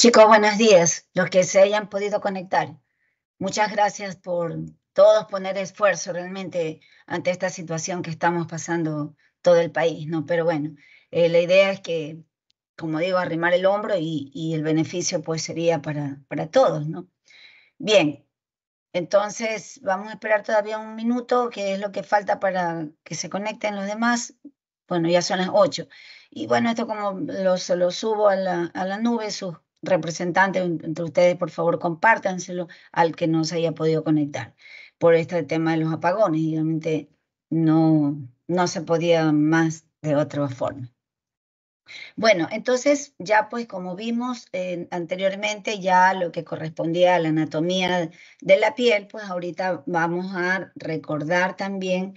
Chicos, buenos días, los que se hayan podido conectar. Muchas gracias por todos poner esfuerzo realmente ante esta situación que estamos pasando todo el país, ¿no? Pero bueno, la idea es que, como digo, arrimar el hombro y el beneficio pues sería para todos, ¿no? Bien, entonces vamos a esperar todavía un minuto, que es lo que falta para que se conecten los demás. Bueno, ya son las 8. Y bueno, esto como se lo subo a la nube, sus representantes entre ustedes, por favor, compártanselo al que no se haya podido conectar por este tema de los apagones. Y realmente no se podía más de otra forma. Bueno, entonces ya pues como vimos anteriormente ya lo que correspondía a la anatomía de la piel, pues ahorita vamos a recordar también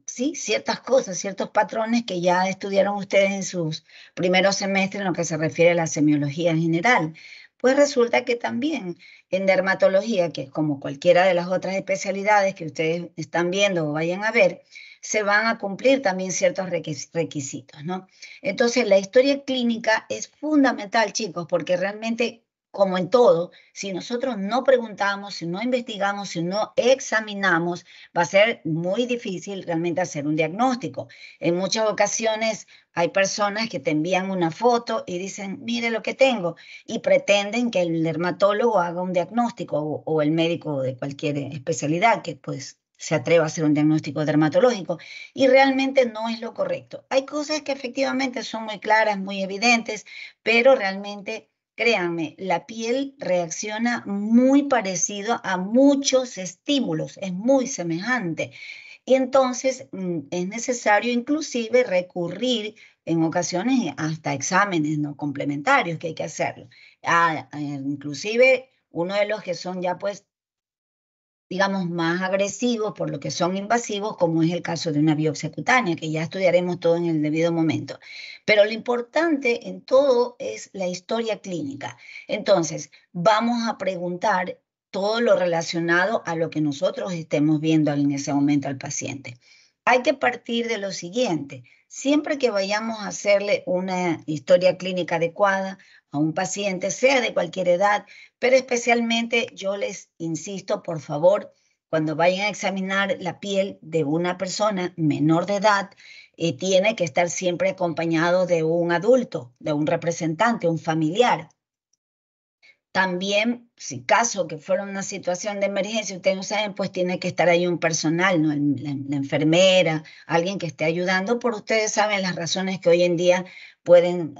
sí, ciertas cosas, ciertos patrones que ya estudiaron ustedes en sus primeros semestres en lo que se refiere a la semiología en general. Pues resulta que también en dermatología, que es como cualquiera de las otras especialidades que ustedes están viendo o vayan a ver, se van a cumplir también ciertos requisitos, ¿no? Entonces, la historia clínica es fundamental, chicos, porque realmente, como en todo, si nosotros no preguntamos, si no investigamos, si no examinamos, va a ser muy difícil realmente hacer un diagnóstico. En muchas ocasiones hay personas que te envían una foto y dicen, mire lo que tengo, y pretenden que el dermatólogo haga un diagnóstico o el médico de cualquier especialidad que pues se atreva a hacer un diagnóstico dermatológico y realmente no es lo correcto. Hay cosas que efectivamente son muy claras, muy evidentes, pero realmente, créanme, la piel reacciona muy parecido a muchos estímulos, es muy semejante. Y entonces es necesario inclusive recurrir en ocasiones hasta exámenes no complementarios que hay que hacerlo. Inclusive uno de los que son ya pues digamos, más agresivos por lo que son invasivos, como es el caso de una biopsia cutánea, que ya estudiaremos todo en el debido momento. Pero lo importante en todo es la historia clínica. Entonces, vamos a preguntar todo lo relacionado a lo que nosotros estemos viendo en ese momento al paciente. Hay que partir de lo siguiente. Siempre que vayamos a hacerle una historia clínica adecuada a un paciente, sea de cualquier edad, pero especialmente yo les insisto, por favor, cuando vayan a examinar la piel de una persona menor de edad, tiene que estar siempre acompañado de un adulto, de un representante, un familiar. También, si caso que fuera una situación de emergencia, ustedes no saben, pues tiene que estar ahí un personal, ¿no? La enfermera, alguien que esté ayudando, por ustedes saben las razones que hoy en día pueden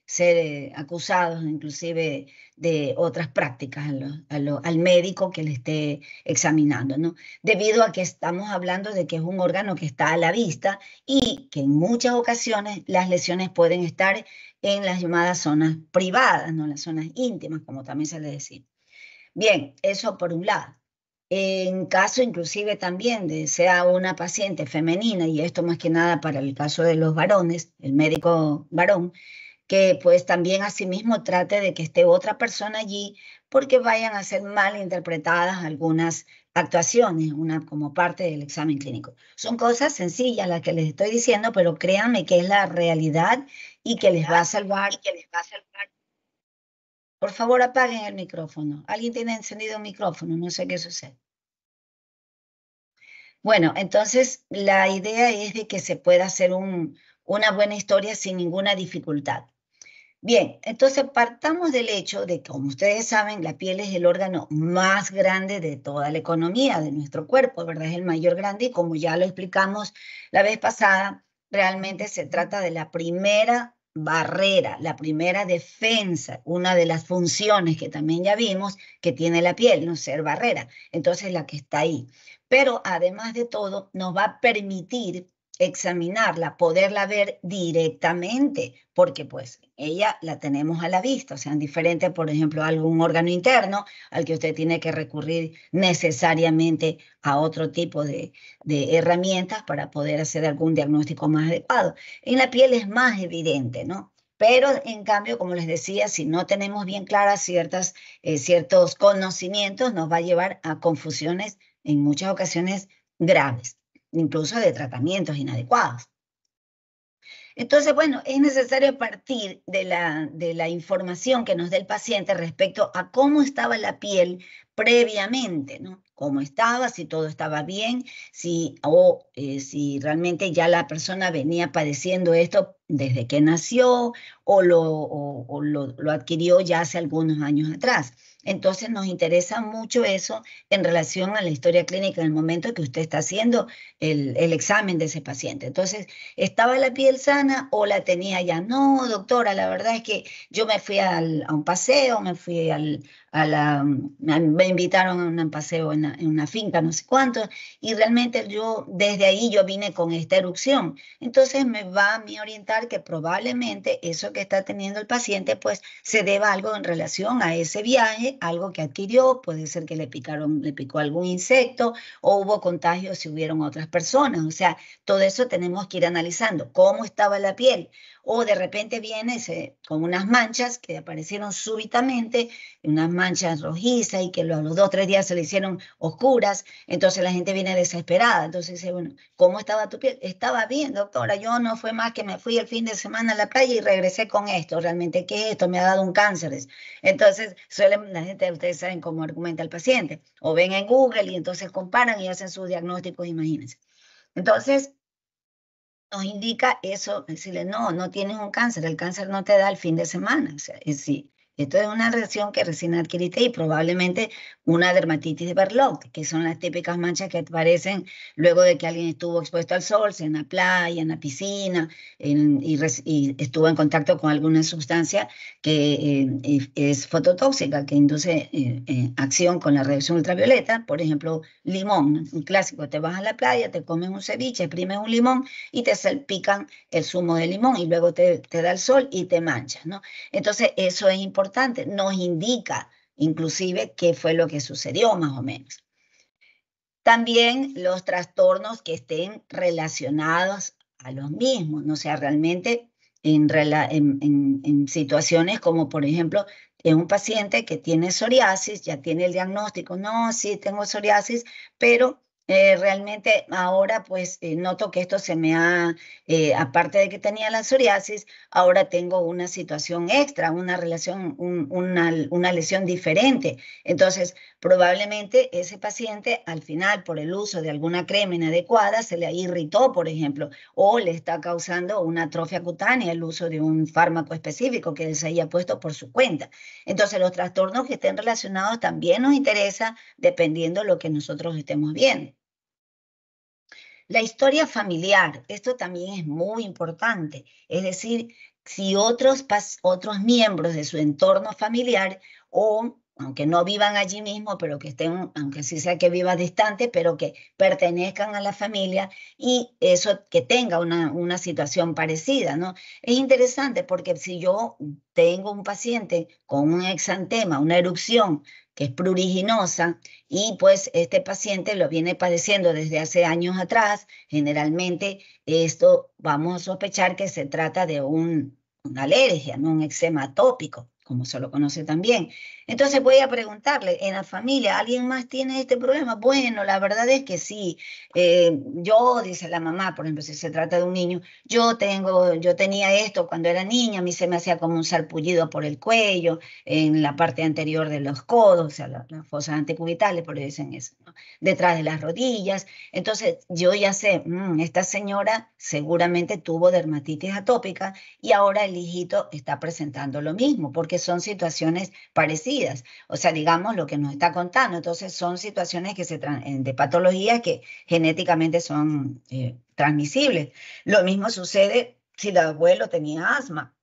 ser acusados, inclusive de otras prácticas al médico que le esté examinando, ¿no? Debido a que estamos hablando de que es un órgano que está a la vista y que en muchas ocasiones las lesiones pueden estar en las llamadas zonas privadas, no las zonas íntimas, como también se le decía. Bien, eso por un lado. En caso inclusive también de sea una paciente femenina, y esto más que nada para el caso de los varones, el médico varón, que pues también asimismo trate de que esté otra persona allí porque vayan a ser mal interpretadas algunas actuaciones, una como parte del examen clínico. Son cosas sencillas las que les estoy diciendo, pero créanme que es la realidad y que les va a salvar. Por favor, apaguen el micrófono. ¿Alguien tiene encendido un micrófono? No sé qué sucede. Bueno, entonces la idea es de que se pueda hacer una buena historia sin ninguna dificultad. Bien, entonces partamos del hecho de que, como ustedes saben, la piel es el órgano más grande de toda la economía de nuestro cuerpo, ¿verdad? Es el mayor grande y como ya lo explicamos la vez pasada, realmente se trata de la primera barrera, la primera defensa, una de las funciones que también ya vimos que tiene la piel, no ser barrera. Entonces la que está ahí. Pero además de todo, nos va a permitir examinarla, poderla ver directamente, porque pues ella la tenemos a la vista, o sea, diferente, por ejemplo, a algún órgano interno al que usted tiene que recurrir necesariamente a otro tipo de herramientas para poder hacer algún diagnóstico más adecuado. En la piel es más evidente, ¿no? Pero en cambio, como les decía, si no tenemos bien claras ciertos conocimientos, nos va a llevar a confusiones en muchas ocasiones graves, incluso de tratamientos inadecuados. Entonces, bueno, es necesario partir de la información que nos dé el paciente respecto a cómo estaba la piel previamente, ¿no? Cómo estaba, si todo estaba bien, si realmente ya la persona venía padeciendo esto desde que nació o lo adquirió ya hace algunos años atrás. Entonces nos interesa mucho eso en relación a la historia clínica en el momento que usted está haciendo el examen de ese paciente. Entonces, ¿estaba la piel sana o la tenía ya? No, doctora, la verdad es que yo me fui a un paseo, me fui me invitaron a un paseo en una finca, no sé cuánto, y realmente desde ahí yo vine con esta erupción. Entonces me va a mí orientar que probablemente eso que está teniendo el paciente, pues se deba a algo en relación a ese viaje, algo que adquirió, puede ser que le picó algún insecto o hubo contagios si hubieron otras personas. O sea, todo eso tenemos que ir analizando, cómo estaba la piel. O de repente viene con unas manchas que aparecieron súbitamente, unas manchas rojizas y que a los 2 o 3 días se le hicieron oscuras. Entonces la gente viene desesperada. Entonces dice, bueno, ¿cómo estaba tu piel? Estaba bien, doctora. Yo no fue más que me fui el fin de semana a la playa y regresé con esto. Realmente, ¿qué es esto? Me ha dado un cáncer. Entonces, la gente, ustedes saben cómo argumenta el paciente. O ven en Google y entonces comparan y hacen sus diagnósticos, imagínense. Entonces, nos indica eso, decirle, no, no tienes un cáncer, el cáncer no te da el fin de semana. O sea, sí, esto es una reacción que recién adquiriste y probablemente una dermatitis de Berlot, que son las típicas manchas que aparecen luego de que alguien estuvo expuesto al sol, sea en la playa, en la piscina, y estuvo en contacto con alguna sustancia que es fototóxica, que induce acción con la radiación ultravioleta, por ejemplo, limón, ¿no? Un clásico, te vas a la playa, te comes un ceviche, exprimes un limón y te salpican el zumo de limón y luego te da el sol y te manchas, ¿no? Entonces, eso es importante, nos indica inclusive qué fue lo que sucedió más o menos. También los trastornos que estén relacionados a los mismos, ¿no? O sea, realmente en situaciones como, por ejemplo, en un paciente que tiene psoriasis, ya tiene el diagnóstico, no, sí, tengo psoriasis, pero realmente ahora pues noto que esto aparte de que tenía la psoriasis, ahora tengo una situación extra, una relación, una lesión diferente. Entonces, probablemente ese paciente al final por el uso de alguna crema inadecuada se le irritó, por ejemplo, o le está causando una atrofia cutánea el uso de un fármaco específico que él se haya puesto por su cuenta. Entonces los trastornos que estén relacionados también nos interesa dependiendo de lo que nosotros estemos viendo. La historia familiar, esto también es muy importante, es decir, si otros miembros de su entorno familiar o aunque no vivan allí mismo, pero que estén, aunque sí sea que viva distante, pero que pertenezcan a la familia y eso que tenga una situación parecida, ¿no? Es interesante porque si yo tengo un paciente con un exantema, una erupción que es pruriginosa, y pues este paciente lo viene padeciendo desde hace años atrás. Generalmente esto vamos a sospechar que se trata de una alergia, no un eczema atópico, como se lo conoce también. Entonces voy a preguntarle, ¿en la familia alguien más tiene este problema? Bueno, la verdad es que sí. Yo, dice la mamá, por ejemplo, si se trata de un niño, yo tenía esto cuando era niña, a mí se me hacía como un sarpullido por el cuello, en la parte anterior de los codos, o sea, las fosas anticubitales, por eso dicen eso, ¿no? Detrás de las rodillas. Entonces, yo ya sé, esta señora seguramente tuvo dermatitis atópica y ahora el hijito está presentando lo mismo, porque son situaciones parecidas. O sea, digamos lo que nos está contando. Entonces, son situaciones de patologías que genéticamente son transmisibles. Lo mismo sucede si el abuelo tenía asma,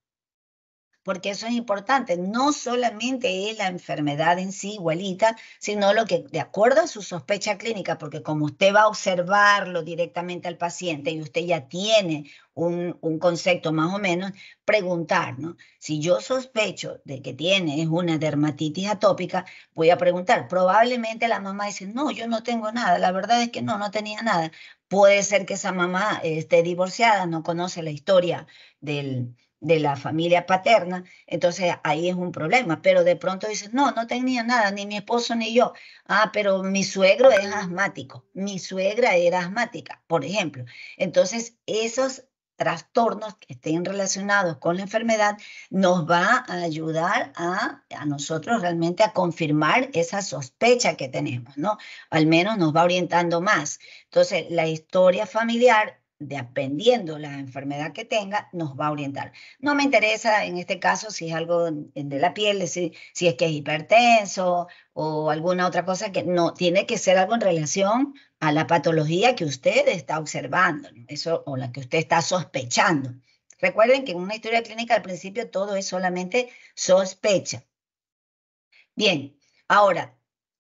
porque eso es importante. No solamente es la enfermedad en sí igualita, sino lo que, de acuerdo a su sospecha clínica, porque como usted va a observarlo directamente al paciente y usted ya tiene un concepto más o menos, preguntar, ¿no? Si yo sospecho de que tiene es una dermatitis atópica, voy a preguntar. Probablemente la mamá dice, no, yo no tengo nada, la verdad es que no tenía nada. Puede ser que esa mamá esté divorciada, no conoce la historia de la familia paterna, entonces ahí es un problema, pero de pronto dices, no tenía nada, ni mi esposo ni yo. Ah, pero mi suegro es asmático, mi suegra era asmática, por ejemplo. Entonces, esos trastornos que estén relacionados con la enfermedad, nos va a ayudar a nosotros realmente a confirmar esa sospecha que tenemos, ¿no? Al menos nos va orientando más. Entonces, la historia familiar, dependiendo la enfermedad que tenga, nos va a orientar. No me interesa en este caso si es algo de la piel, si es que es hipertenso o alguna otra cosa, que no, tiene que ser algo en relación a la patología que usted está observando, ¿no? Eso, o la que usted está sospechando. Recuerden que en una historia clínica al principio todo es solamente sospecha. Bien, ahora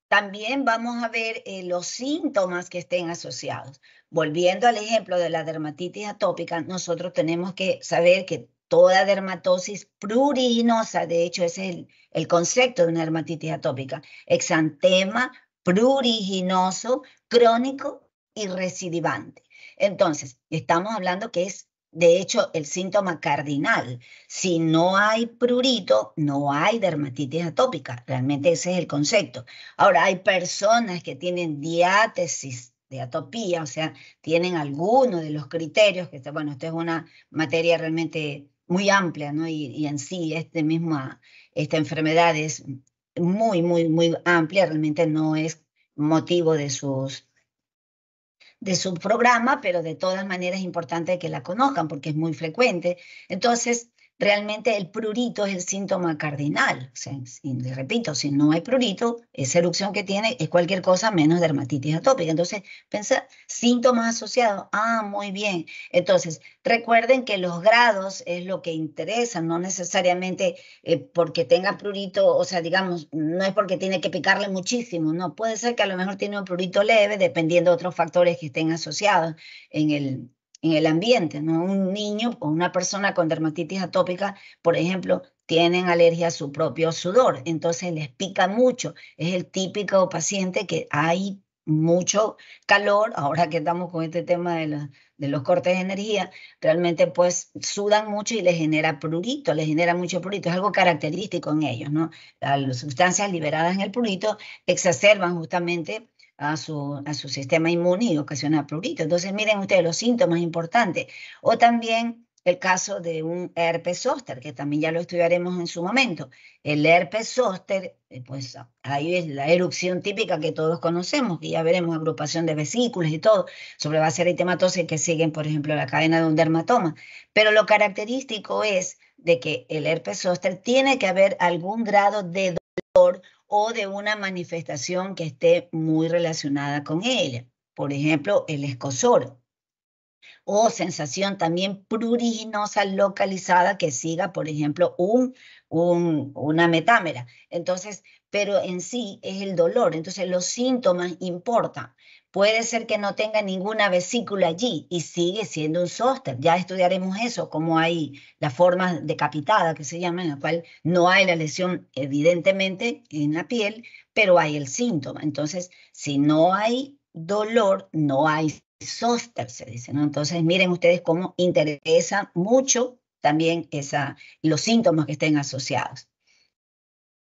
también vamos a ver los síntomas que estén asociados. Volviendo al ejemplo de la dermatitis atópica, nosotros tenemos que saber que toda dermatosis pruriginosa, de hecho ese es el concepto de una dermatitis atópica, exantema pruriginoso, crónico y recidivante. Entonces, estamos hablando que es, de hecho, el síntoma cardinal. Si no hay prurito, no hay dermatitis atópica. Realmente ese es el concepto. Ahora, hay personas que tienen diátesis de atopía, o sea, tienen alguno de los criterios, que, bueno, esto es una materia realmente muy amplia, ¿no? Y en sí, esta enfermedad es muy, muy, muy amplia, realmente no es motivo de su programa, pero de todas maneras es importante que la conozcan porque es muy frecuente. Entonces, realmente el prurito es el síntoma cardinal. O sea, le repito, si no hay prurito, esa erupción que tiene es cualquier cosa menos dermatitis atópica. Entonces, pensar síntomas asociados. Ah, muy bien. Entonces, recuerden que los grados es lo que interesa, no necesariamente porque tenga prurito, o sea, digamos, no es porque tiene que picarle muchísimo, no, puede ser que a lo mejor tiene un prurito leve, dependiendo de otros factores que estén asociados en el ambiente, ¿no? Un niño o una persona con dermatitis atópica, por ejemplo, tienen alergia a su propio sudor, entonces les pica mucho, es el típico paciente que hay mucho calor, ahora que estamos con este tema de los cortes de energía, realmente pues sudan mucho y les genera prurito, les genera mucho prurito, es algo característico en ellos, ¿no? Las sustancias liberadas en el prurito exacerban justamente a su sistema inmune y ocasiona prurito. Entonces miren ustedes los síntomas importantes. O también el caso de un herpes zóster, que también ya lo estudiaremos en su momento. El herpes zóster, pues ahí es la erupción típica que todos conocemos, que ya veremos agrupación de vesículas y todo, sobre base eritematosa que siguen, por ejemplo, la cadena de un dermatoma. Pero lo característico es de que el herpes zóster tiene que haber algún grado de dolor o de una manifestación que esté muy relacionada con ella. Por ejemplo, el escozor o sensación también pruriginosa localizada que siga, por ejemplo, una metámera. Entonces, pero en sí es el dolor. Entonces, los síntomas importan. Puede ser que no tenga ninguna vesícula allí y sigue siendo un zóster. Ya estudiaremos eso, cómo hay la forma decapitada que se llama, en la cual no hay la lesión evidentemente en la piel, pero hay el síntoma. Entonces, si no hay dolor, no hay zóster, se dice, ¿no? Entonces, miren ustedes cómo interesa mucho también los síntomas que estén asociados.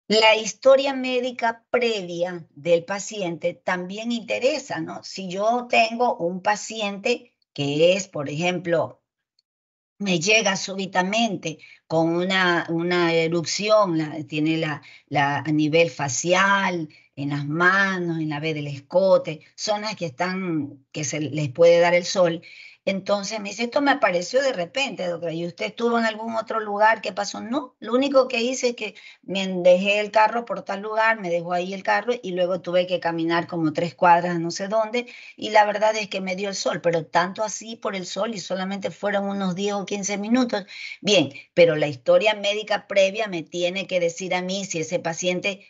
La historia médica previa del paciente también interesa, ¿no? Si yo tengo un paciente que es, por ejemplo, me llega súbitamente con una erupción, tiene a nivel facial, en las manos, en la vez del escote, zonas que se les puede dar el sol. Entonces me dice, esto me apareció de repente, doctora, ¿y usted estuvo en algún otro lugar? ¿Qué pasó? No, lo único que hice es que me dejé el carro por tal lugar, me dejó ahí el carro y luego tuve que caminar como 3 cuadras, no sé dónde, y la verdad es que me dio el sol, pero tanto así por el sol y solamente fueron unos 10 o 15 minutos. Bien, pero la historia médica previa me tiene que decir a mí si ese paciente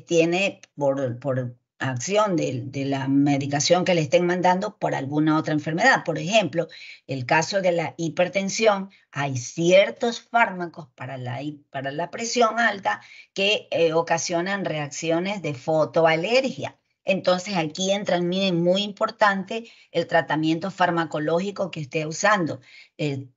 tiene por acción de la medicación que le estén mandando por alguna otra enfermedad. Por ejemplo, el caso de la hipertensión, hay ciertos fármacos para la presión alta que ocasionan reacciones de fotoalergia. Entonces aquí entra, miren, muy importante el tratamiento farmacológico que esté usando,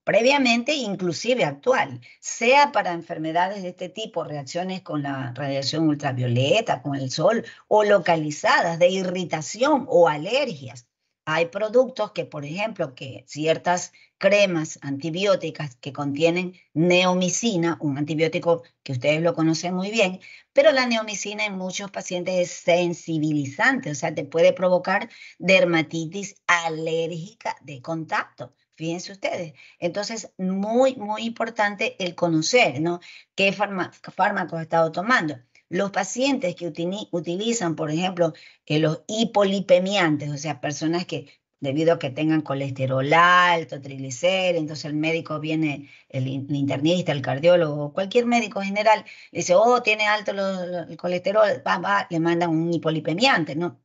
previamente, inclusive actual, sea para enfermedades de este tipo, reacciones con la radiación ultravioleta, con el sol, o localizadas de irritación o alergias. hay productos que, por ejemplo, que ciertas cremas antibióticas que contienen neomicina, un antibiótico que ustedes lo conocen muy bien, pero la neomicina en muchos pacientes es sensibilizante, o sea, te puede provocar dermatitis alérgica de contacto. Fíjense ustedes. Entonces, muy importante el conocer, ¿no? ¿Qué fármacos ha estado tomando? Los pacientes que utilizan, por ejemplo, los hipolipemiantes, o sea, personas que debido a que tengan colesterol alto, triglicéridos, entonces el médico viene, el internista, el cardiólogo, cualquier médico general, le dice, oh, tiene alto el colesterol, le mandan un hipolipemiante, ¿no?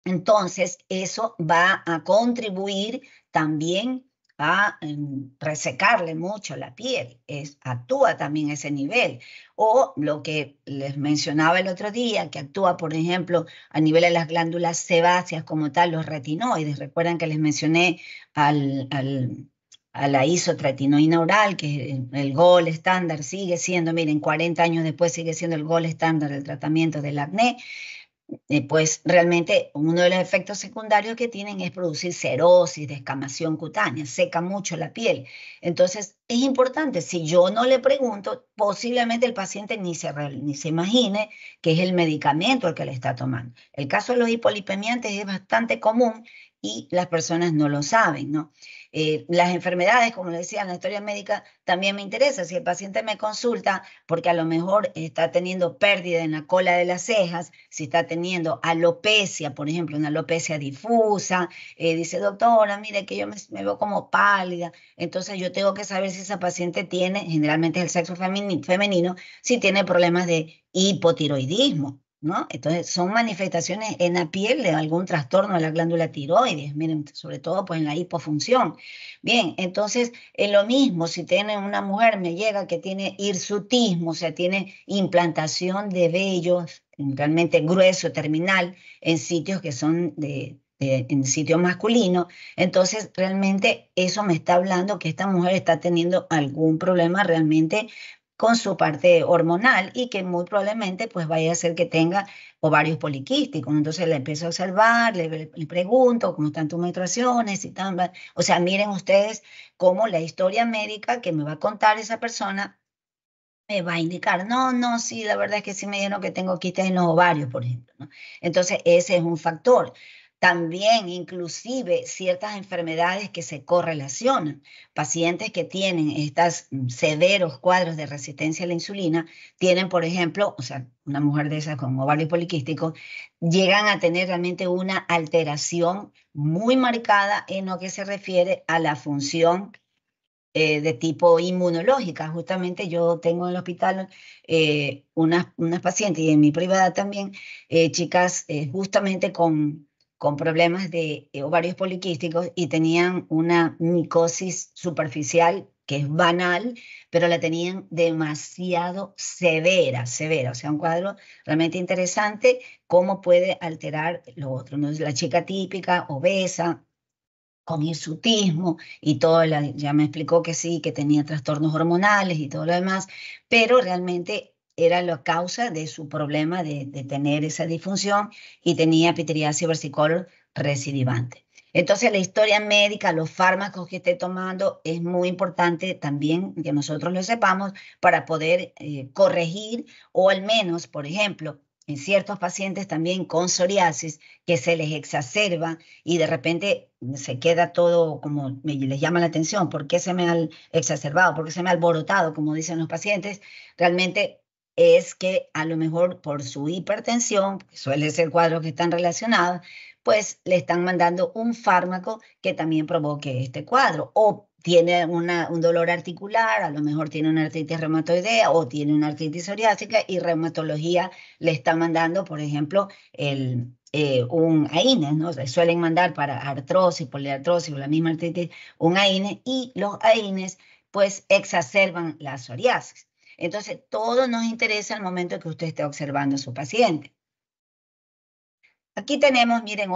Entonces, eso va a contribuir también a resecarle mucho la piel, actúa también a ese nivel. O lo que les mencionaba el otro día, que actúa, por ejemplo, a nivel de las glándulas sebáceas como tal, los retinoides. Recuerdan que les mencioné a la isotretinoína oral, que el gold estándar sigue siendo, miren, 40 años después sigue siendo el gold estándar del tratamiento del acné. Pues realmente uno de los efectos secundarios que tienen es producir cerosis, descamación cutánea, seca mucho la piel. Entonces, es importante, si yo no le pregunto, posiblemente el paciente ni se imagine que es el medicamento el que le está tomando. El caso de los hipolipemiantes es bastante común y las personas no lo saben, ¿no? Las enfermedades, como le decía, en la historia médica también me interesa. Si el paciente me consulta porque a lo mejor está teniendo pérdida en la cola de las cejas, si está teniendo alopecia, por ejemplo, una alopecia difusa, dice, doctora, mire que yo me veo como pálida, entonces yo tengo que saber si esa paciente tiene, generalmente es el sexo femenino, si tiene problemas de hipotiroidismo, ¿no? Entonces son manifestaciones en la piel de algún trastorno de la glándula tiroides, miren, sobre todo pues en la hipofunción. Bien, entonces lo mismo, si tiene una mujer, me llega que tiene hirsutismo, o sea, tiene implantación de vellos realmente grueso, terminal, en sitios que son en sitio masculino, entonces realmente eso me está hablando que esta mujer está teniendo algún problema realmente con su parte hormonal y que muy probablemente pues vaya a ser que tenga ovarios poliquísticos. Entonces le empiezo a observar, le pregunto cómo están tus menstruaciones y tal. O sea, miren ustedes cómo la historia médica que me va a contar esa persona me va a indicar, no, no, sí, la verdad es que sí me dijeron que tengo quistes en los ovarios, por ejemplo, ¿no? Entonces, ese es un factor. También, inclusive, ciertas enfermedades que se correlacionan. Pacientes que tienen estos severos cuadros de resistencia a la insulina, tienen, por ejemplo, o sea, una mujer de esas con ovarios poliquísticos, llegan a tener realmente una alteración muy marcada en lo que se refiere a la función de tipo inmunológica. Justamente yo tengo en el hospital unas pacientes y en mi privada también, chicas justamente con problemas de ovarios poliquísticos y tenían una micosis superficial que es banal, pero la tenían demasiado severa, o sea, un cuadro realmente interesante, cómo puede alterar lo otro, ¿no? La chica típica, obesa, con hirsutismo y todo, ya me explicó que sí, que tenía trastornos hormonales y todo lo demás, pero realmente era la causa de su problema de tener esa disfunción y tenía pityriasis versicolor recidivante. Entonces, la historia médica, los fármacos que esté tomando, es muy importante también que nosotros lo sepamos para poder corregir o al menos, por ejemplo, en ciertos pacientes también con psoriasis, que se les exacerba y de repente se queda todo como les llama la atención, ¿por qué se me ha exacerbado? ¿Por qué se me ha alborotado? Como dicen los pacientes, realmente es que a lo mejor por su hipertensión, que suele ser cuadros que están relacionados, pues le están mandando un fármaco que también provoque este cuadro. O tiene un dolor articular, a lo mejor tiene una artritis reumatoidea o tiene una artritis psoriásica y reumatología le está mandando, por ejemplo, un AINES, ¿no? Se suelen mandar para artrosis, poliartrosis o la misma artritis, un AINES, y los AINES pues exacerban la psoriasis. Entonces, todo nos interesa al momento que usted esté observando a su paciente. Aquí tenemos, miren,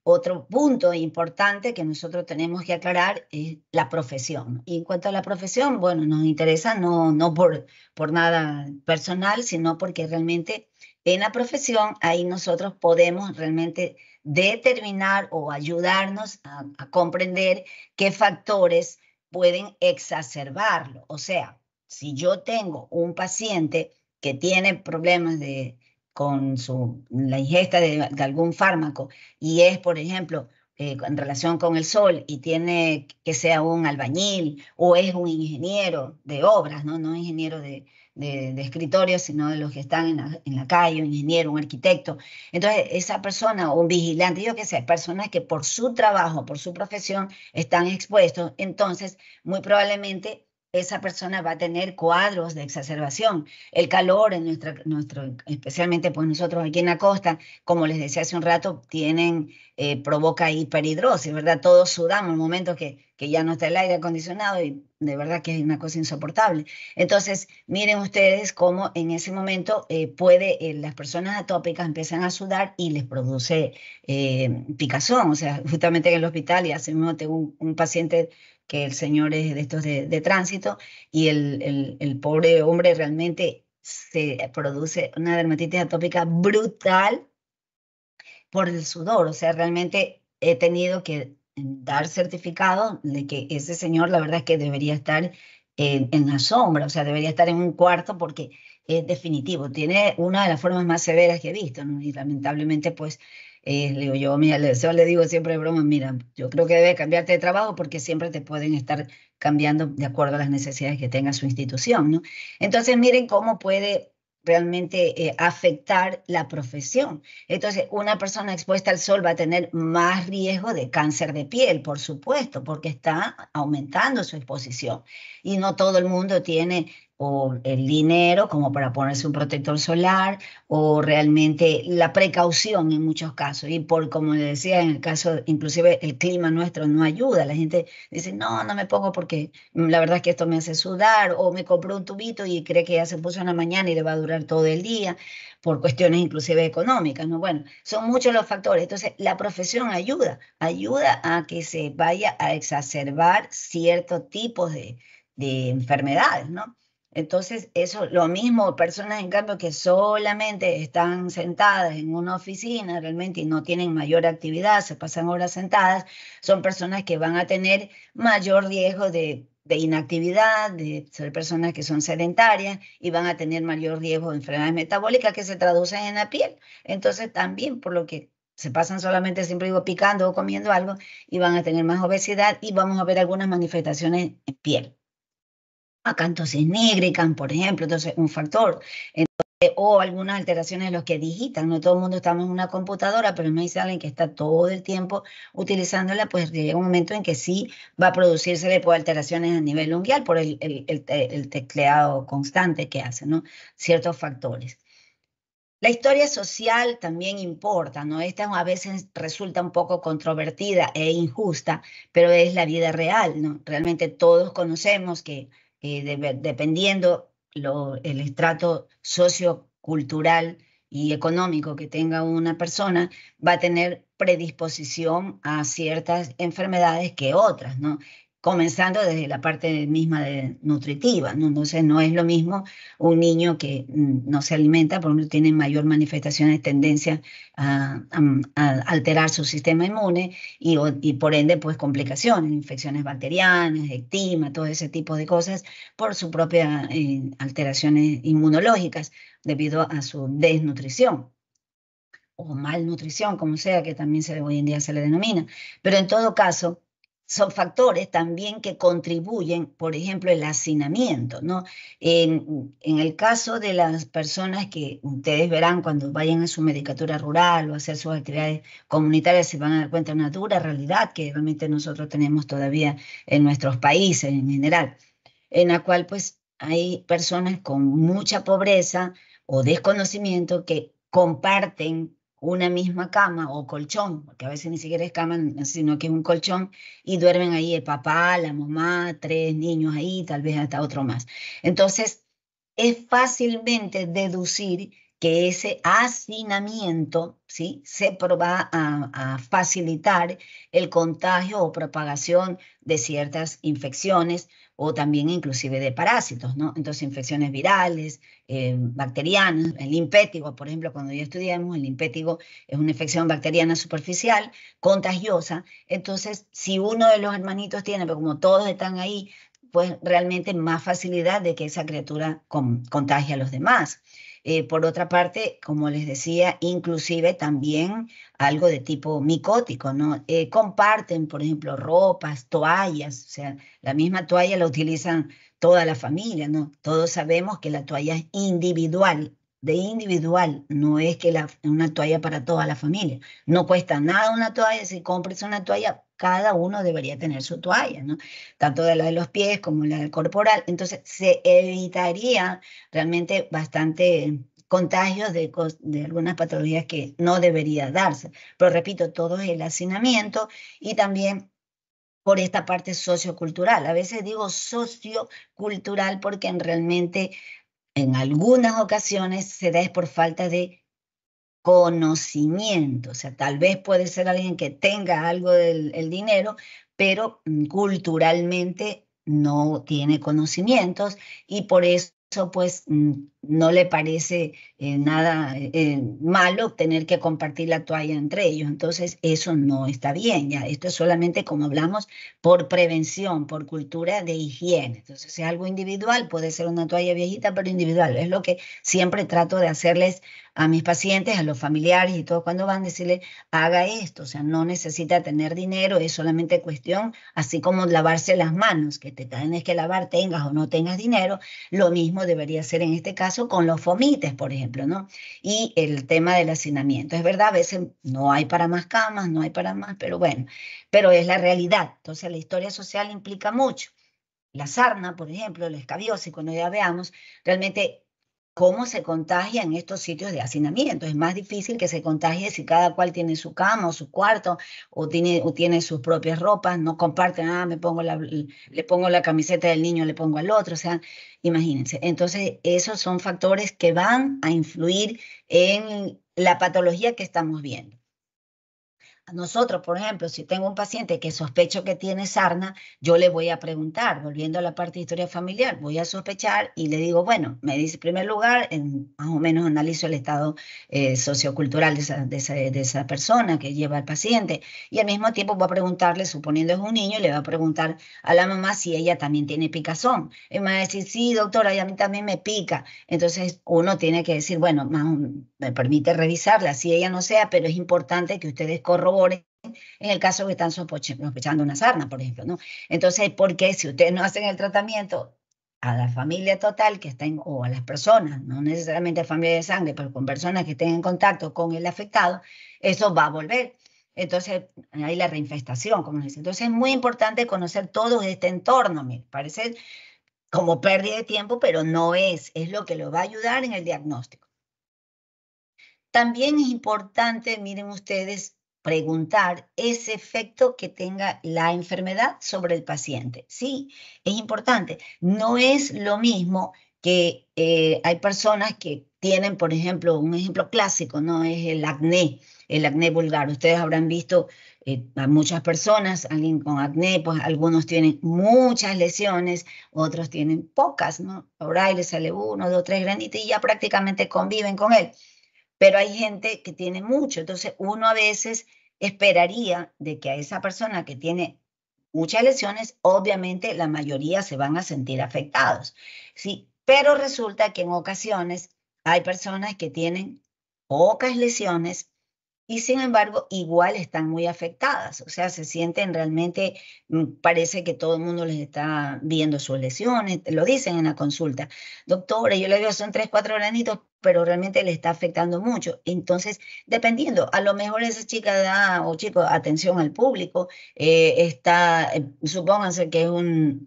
otro punto importante que nosotros tenemos que aclarar es la profesión. Y en cuanto a la profesión, bueno, nos interesa no por nada personal, sino porque realmente en la profesión, ahí nosotros podemos realmente determinar o ayudarnos a comprender qué factores pueden exacerbarlo. O sea, si yo tengo un paciente que tiene problemas con la ingesta de algún fármaco y es, por ejemplo, en relación con el sol y tiene que sea un albañil o es un ingeniero de obras, no, no ingeniero de escritorio, sino de los que están en la calle, un ingeniero, un arquitecto. Entonces, esa persona o un vigilante, yo qué sé, personas que por su trabajo, por su profesión, están expuestos, entonces, muy probablemente esa persona va a tener cuadros de exacerbación. El calor en especialmente pues nosotros aquí en la costa, como les decía hace un rato, provoca hiperhidrosis, ¿verdad? Todos sudamos en el momento que ya no está el aire acondicionado y de verdad que es una cosa insoportable. Entonces, miren ustedes cómo en ese momento las personas atópicas empiezan a sudar y les produce picazón. O sea, justamente en el hospital, y hace mismo tengo un paciente que el señor es de estos de tránsito, y el pobre hombre realmente se produce una dermatitis atópica brutal por el sudor. O sea, realmente he tenido que dar certificado de que ese señor, la verdad es que debería estar en la sombra, o sea, debería estar en un cuarto porque es definitivo. Tiene una de las formas más severas que he visto, ¿no? Y lamentablemente, pues, le digo yo, mira, yo le digo siempre de broma, mira, yo creo que debe cambiarte de trabajo porque siempre te pueden estar cambiando de acuerdo a las necesidades que tenga su institución, ¿no? Entonces, miren cómo puede realmente afectar la profesión. Entonces, una persona expuesta al sol va a tener más riesgo de cáncer de piel, por supuesto, porque está aumentando su exposición. Y no todo el mundo tiene o el dinero como para ponerse un protector solar o realmente la precaución en muchos casos. Y por, como le decía, en el caso, inclusive el clima nuestro no ayuda. La gente dice, no, no me pongo porque la verdad es que esto me hace sudar, o me compró un tubito y cree que ya se puso en la mañana y le va a durar todo el día por cuestiones inclusive económicas, ¿no? Bueno, son muchos los factores. Entonces, la profesión ayuda a que se vaya a exacerbar ciertos tipos de enfermedades, ¿no? Entonces, eso, lo mismo, personas en cambio que solamente están sentadas en una oficina realmente y no tienen mayor actividad, se pasan horas sentadas, son personas que van a tener mayor riesgo de inactividad, de ser personas que son sedentarias y van a tener mayor riesgo de enfermedades metabólicas que se traducen en la piel. Entonces también por lo que se pasan solamente, siempre digo, picando o comiendo algo y van a tener más obesidad y vamos a ver algunas manifestaciones en piel. Acantosis nigricans, por ejemplo, entonces un factor. O algunas alteraciones en los que digitan, no todo el mundo estamos en una computadora, pero me dice alguien que está todo el tiempo utilizándola, pues llega un momento en que sí va a producirse pues, alteraciones a nivel unguial por el tecleado constante que hace, ¿no? Ciertos factores. La historia social también importa, ¿no? Esta a veces resulta un poco controvertida e injusta, pero es la vida real, ¿no? Realmente todos conocemos que dependiendo el estrato sociocultural y económico que tenga una persona, va a tener predisposición a ciertas enfermedades que otras, ¿no? Comenzando desde la parte misma nutritiva, ¿no? Entonces no es lo mismo un niño que no se alimenta, por ejemplo, tiene mayor manifestaciones, tendencia a alterar su sistema inmune y por ende, pues complicaciones, infecciones bacterianas, eczema, todo ese tipo de cosas por su propia alteraciones inmunológicas debido a su desnutrición o malnutrición, como sea, que también hoy en día se le denomina. Pero en todo caso, son factores también que contribuyen, por ejemplo, el hacinamiento, ¿no? En el caso de las personas que ustedes verán cuando vayan a su medicatura rural o a hacer sus actividades comunitarias, se van a dar cuenta de una dura realidad que realmente nosotros tenemos todavía en nuestros países en general, en la cual pues hay personas con mucha pobreza o desconocimiento que comparten una misma cama o colchón, porque a veces ni siquiera es cama, sino que es un colchón, y duermen ahí el papá, la mamá, tres niños ahí, tal vez hasta otro más. Entonces, es fácilmente deducir que ese hacinamiento, ¿sí? Va a facilitar el contagio o propagación de ciertas infecciones o también inclusive de parásitos, ¿no? Entonces, infecciones virales, bacterianas, el limpétigo, por ejemplo, cuando ya estudiamos, el limpétigo es una infección bacteriana superficial, contagiosa. Entonces, si uno de los hermanitos tiene, pero como todos están ahí, pues realmente más facilidad de que esa criatura contagie a los demás. Por otra parte, como les decía, inclusive también algo de tipo micótico, ¿no? Comparten, por ejemplo, ropas, toallas, o sea, la misma toalla la utilizan toda la familia, ¿no? Todos sabemos que la toalla es individual, de individual, no es que una toalla para toda la familia. No cuesta nada una toalla, si compras una toalla, cada uno debería tener su toalla, ¿no? Tanto de la de los pies como la del corporal. Entonces, se evitaría realmente bastante contagios de algunas patologías que no debería darse. Pero repito, todo es el hacinamiento y también por esta parte sociocultural. A veces digo sociocultural porque realmente en algunas ocasiones se da es por falta de conocimiento. O sea, tal vez puede ser alguien que tenga algo del el dinero, pero culturalmente no tiene conocimientos y por eso pues no le parece nada malo tener que compartir la toalla entre ellos. Entonces eso no está bien, ya. Esto es solamente como hablamos por prevención, por cultura de higiene. Entonces si es algo individual, puede ser una toalla viejita, pero individual. Es lo que siempre trato de hacerles a mis pacientes, a los familiares y todo cuando van, decirle, haga esto, o sea, no necesita tener dinero, es solamente cuestión, así como lavarse las manos, que te tienes que lavar, tengas o no tengas dinero, lo mismo debería ser en este caso con los fomites, por ejemplo, ¿no? Y el tema del hacinamiento. Es verdad, a veces no hay para más camas, no hay para más, pero bueno, pero es la realidad. Entonces la historia social implica mucho. La sarna, por ejemplo, la escabiosis, cuando ya veamos, realmente cómo se contagia en estos sitios de hacinamiento. Es más difícil que se contagie si cada cual tiene su cama o su cuarto o tiene sus propias ropas, no comparten, le pongo la camiseta del niño, le pongo al otro, o sea, imagínense. Entonces, esos son factores que van a influir en la patología que estamos viendo. Nosotros, por ejemplo, si tengo un paciente que sospecho que tiene sarna, yo le voy a preguntar, volviendo a la parte de historia familiar, voy a sospechar y le digo, bueno, me dice en primer lugar, más o menos analizo el estado sociocultural de esa persona que lleva al paciente y al mismo tiempo voy a preguntarle, suponiendo es un niño, le va a preguntar a la mamá si ella también tiene picazón. Y me va a decir, sí, doctora, y a mí también me pica. Entonces uno tiene que decir, bueno, me permite revisarla, si ella no sea, pero es importante que ustedes corroboren en el caso que están sospechando una sarna, por ejemplo, ¿no? Entonces, porque si ustedes no hacen el tratamiento a la familia total que está o a las personas, no necesariamente familia de sangre, pero con personas que estén en contacto con el afectado, eso va a volver. Entonces, hay la reinfestación, como dice. Entonces, es muy importante conocer todo este entorno. Me parece como pérdida de tiempo, pero no es lo que lo va a ayudar en el diagnóstico. También es importante, miren ustedes, preguntar ese efecto que tenga la enfermedad sobre el paciente. Sí, es importante. No es lo mismo que hay personas que tienen, por ejemplo, un ejemplo clásico, ¿no? Es el acné vulgar. Ustedes habrán visto a muchas personas, alguien con acné, pues algunos tienen muchas lesiones, otros tienen pocas, ¿no? Por ahí les sale uno, dos, tres granitos y ya prácticamente conviven con él, pero hay gente que tiene mucho, entonces uno a veces esperaría de que a esa persona que tiene muchas lesiones, obviamente la mayoría se van a sentir afectados, ¿sí? Pero resulta que en ocasiones hay personas que tienen pocas lesiones y sin embargo igual están muy afectadas, o sea, se sienten realmente, parece que todo el mundo les está viendo sus lesiones, lo dicen en la consulta, doctora, yo le digo son 3, 4 granitos, pero realmente le está afectando mucho. Entonces, dependiendo, a lo mejor esa chica da, o chico, atención al público, supónganse que es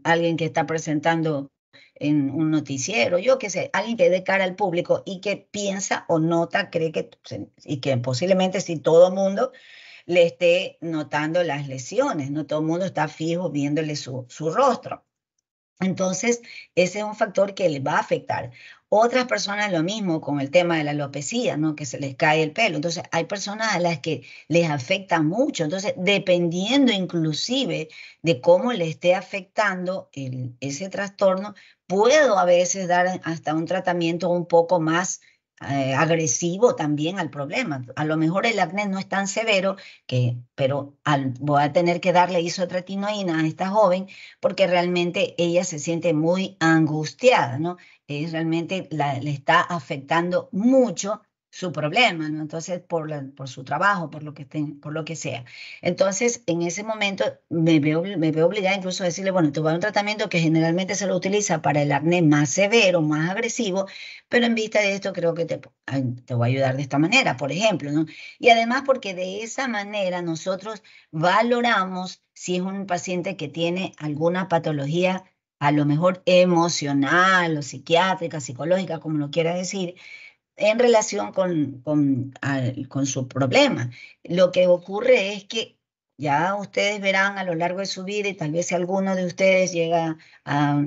alguien que está presentando en un noticiero, yo qué sé, alguien que dé cara al público y que piensa o nota, cree que, y que posiblemente si todo el mundo le esté notando las lesiones, no todo el mundo está fijo viéndole su rostro. Entonces, ese es un factor que le va a afectar. Otras personas lo mismo con el tema de la alopecia, ¿no? Que se les cae el pelo. Entonces, hay personas a las que les afecta mucho. Entonces, dependiendo inclusive de cómo le esté afectando ese trastorno, puedo a veces dar hasta un tratamiento un poco más agresivo también al problema. A lo mejor el acné no es tan severo, pero voy a tener que darle isotretinoína a esta joven porque realmente ella se siente muy angustiada, ¿no? Realmente le está afectando mucho su problema, ¿no? Entonces, por su trabajo, por lo que sea. Entonces, en ese momento me veo obligada incluso a decirle, bueno, te voy a dar un tratamiento que generalmente se lo utiliza para el acné más severo, más agresivo, pero en vista de esto creo que te voy a ayudar de esta manera, por ejemplo, ¿no? Y además porque de esa manera nosotros valoramos si es un paciente que tiene alguna patología, a lo mejor emocional o psiquiátrica, psicológica, como lo quiera decir, en relación con su problema. Lo que ocurre es que ya ustedes verán a lo largo de su vida y tal vez si alguno de ustedes llega a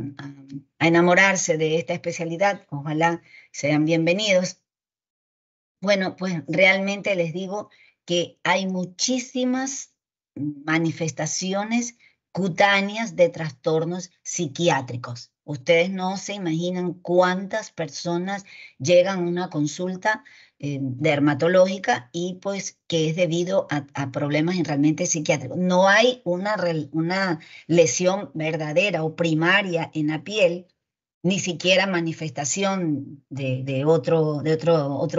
enamorarse de esta especialidad, ojalá sean bienvenidos. Bueno, pues realmente les digo que hay muchísimas manifestaciones cutáneas de trastornos psiquiátricos. Ustedes no se imaginan cuántas personas llegan a una consulta dermatológica y pues que es debido a problemas realmente psiquiátricos. No hay una lesión verdadera o primaria en la piel, ni siquiera manifestación de otro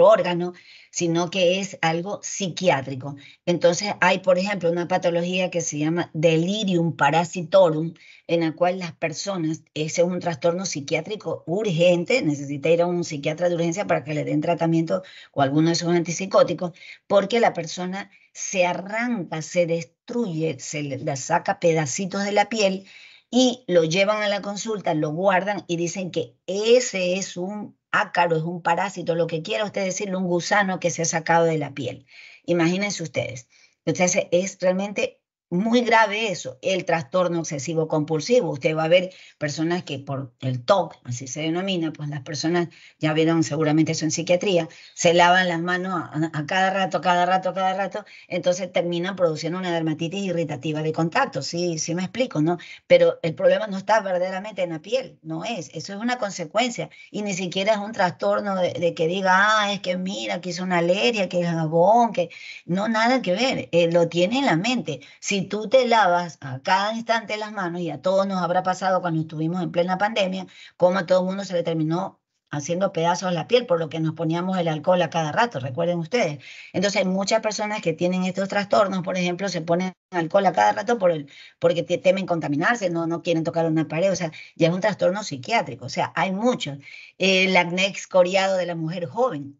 órgano, sino que es algo psiquiátrico. Entonces hay, por ejemplo, una patología que se llama delirium parasitorum, en la cual las personas, ese es un trastorno psiquiátrico urgente, necesita ir a un psiquiatra de urgencia para que le den tratamiento o alguno de esos antipsicóticos, porque la persona se arranca, se destruye, le saca pedacitos de la piel y lo llevan a la consulta, lo guardan y dicen que ese es un ácaro, es un parásito, lo que quiera usted decirle, un gusano que se ha sacado de la piel. Imagínense ustedes. Entonces es realmente muy grave eso, el trastorno obsesivo compulsivo. Usted va a ver personas que por el TOC, así se denomina, pues las personas, ya vieron seguramente eso en psiquiatría, se lavan las manos a cada rato, cada rato, cada rato, entonces terminan produciendo una dermatitis irritativa de contacto. Sí, sí me explico, ¿no? Pero el problema no está verdaderamente en la piel, no es, eso es una consecuencia y ni siquiera es un trastorno de que diga, ah, es que mira, que es una alergia, que es jabón, que no, nada que ver, lo tiene en la mente. Si tú te lavas a cada instante las manos, y a todos nos habrá pasado cuando estuvimos en plena pandemia, como a todo el mundo se le terminó haciendo pedazos la piel, por lo que nos poníamos el alcohol a cada rato, recuerden ustedes. Entonces hay muchas personas que tienen estos trastornos, por ejemplo, se ponen alcohol a cada rato porque temen contaminarse, no quieren tocar una pared, o sea, ya es un trastorno psiquiátrico, o sea, hay muchos. El acné excoriado de la mujer joven,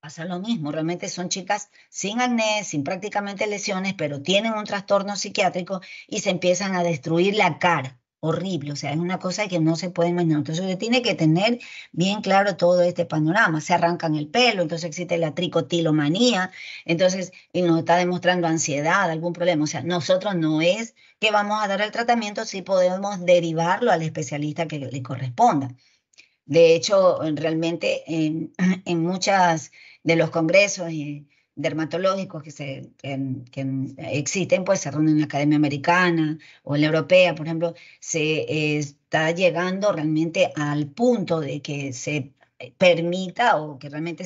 pasa lo mismo, realmente son chicas sin acné, sin prácticamente lesiones, pero tienen un trastorno psiquiátrico y se empiezan a destruir la cara. Horrible, o sea, es una cosa que no se puede imaginar. Entonces, usted tiene que tener bien claro todo este panorama. Se arrancan el pelo, entonces existe la tricotilomanía, entonces y nos está demostrando ansiedad, algún problema. O sea, nosotros no es que vamos a dar el tratamiento, si podemos derivarlo al especialista que le corresponda. De hecho, realmente en muchas de los congresos dermatológicos que existen, pues se reúnen en la Academia Americana o en la Europea, por ejemplo, se está llegando realmente al punto de que se permita o que realmente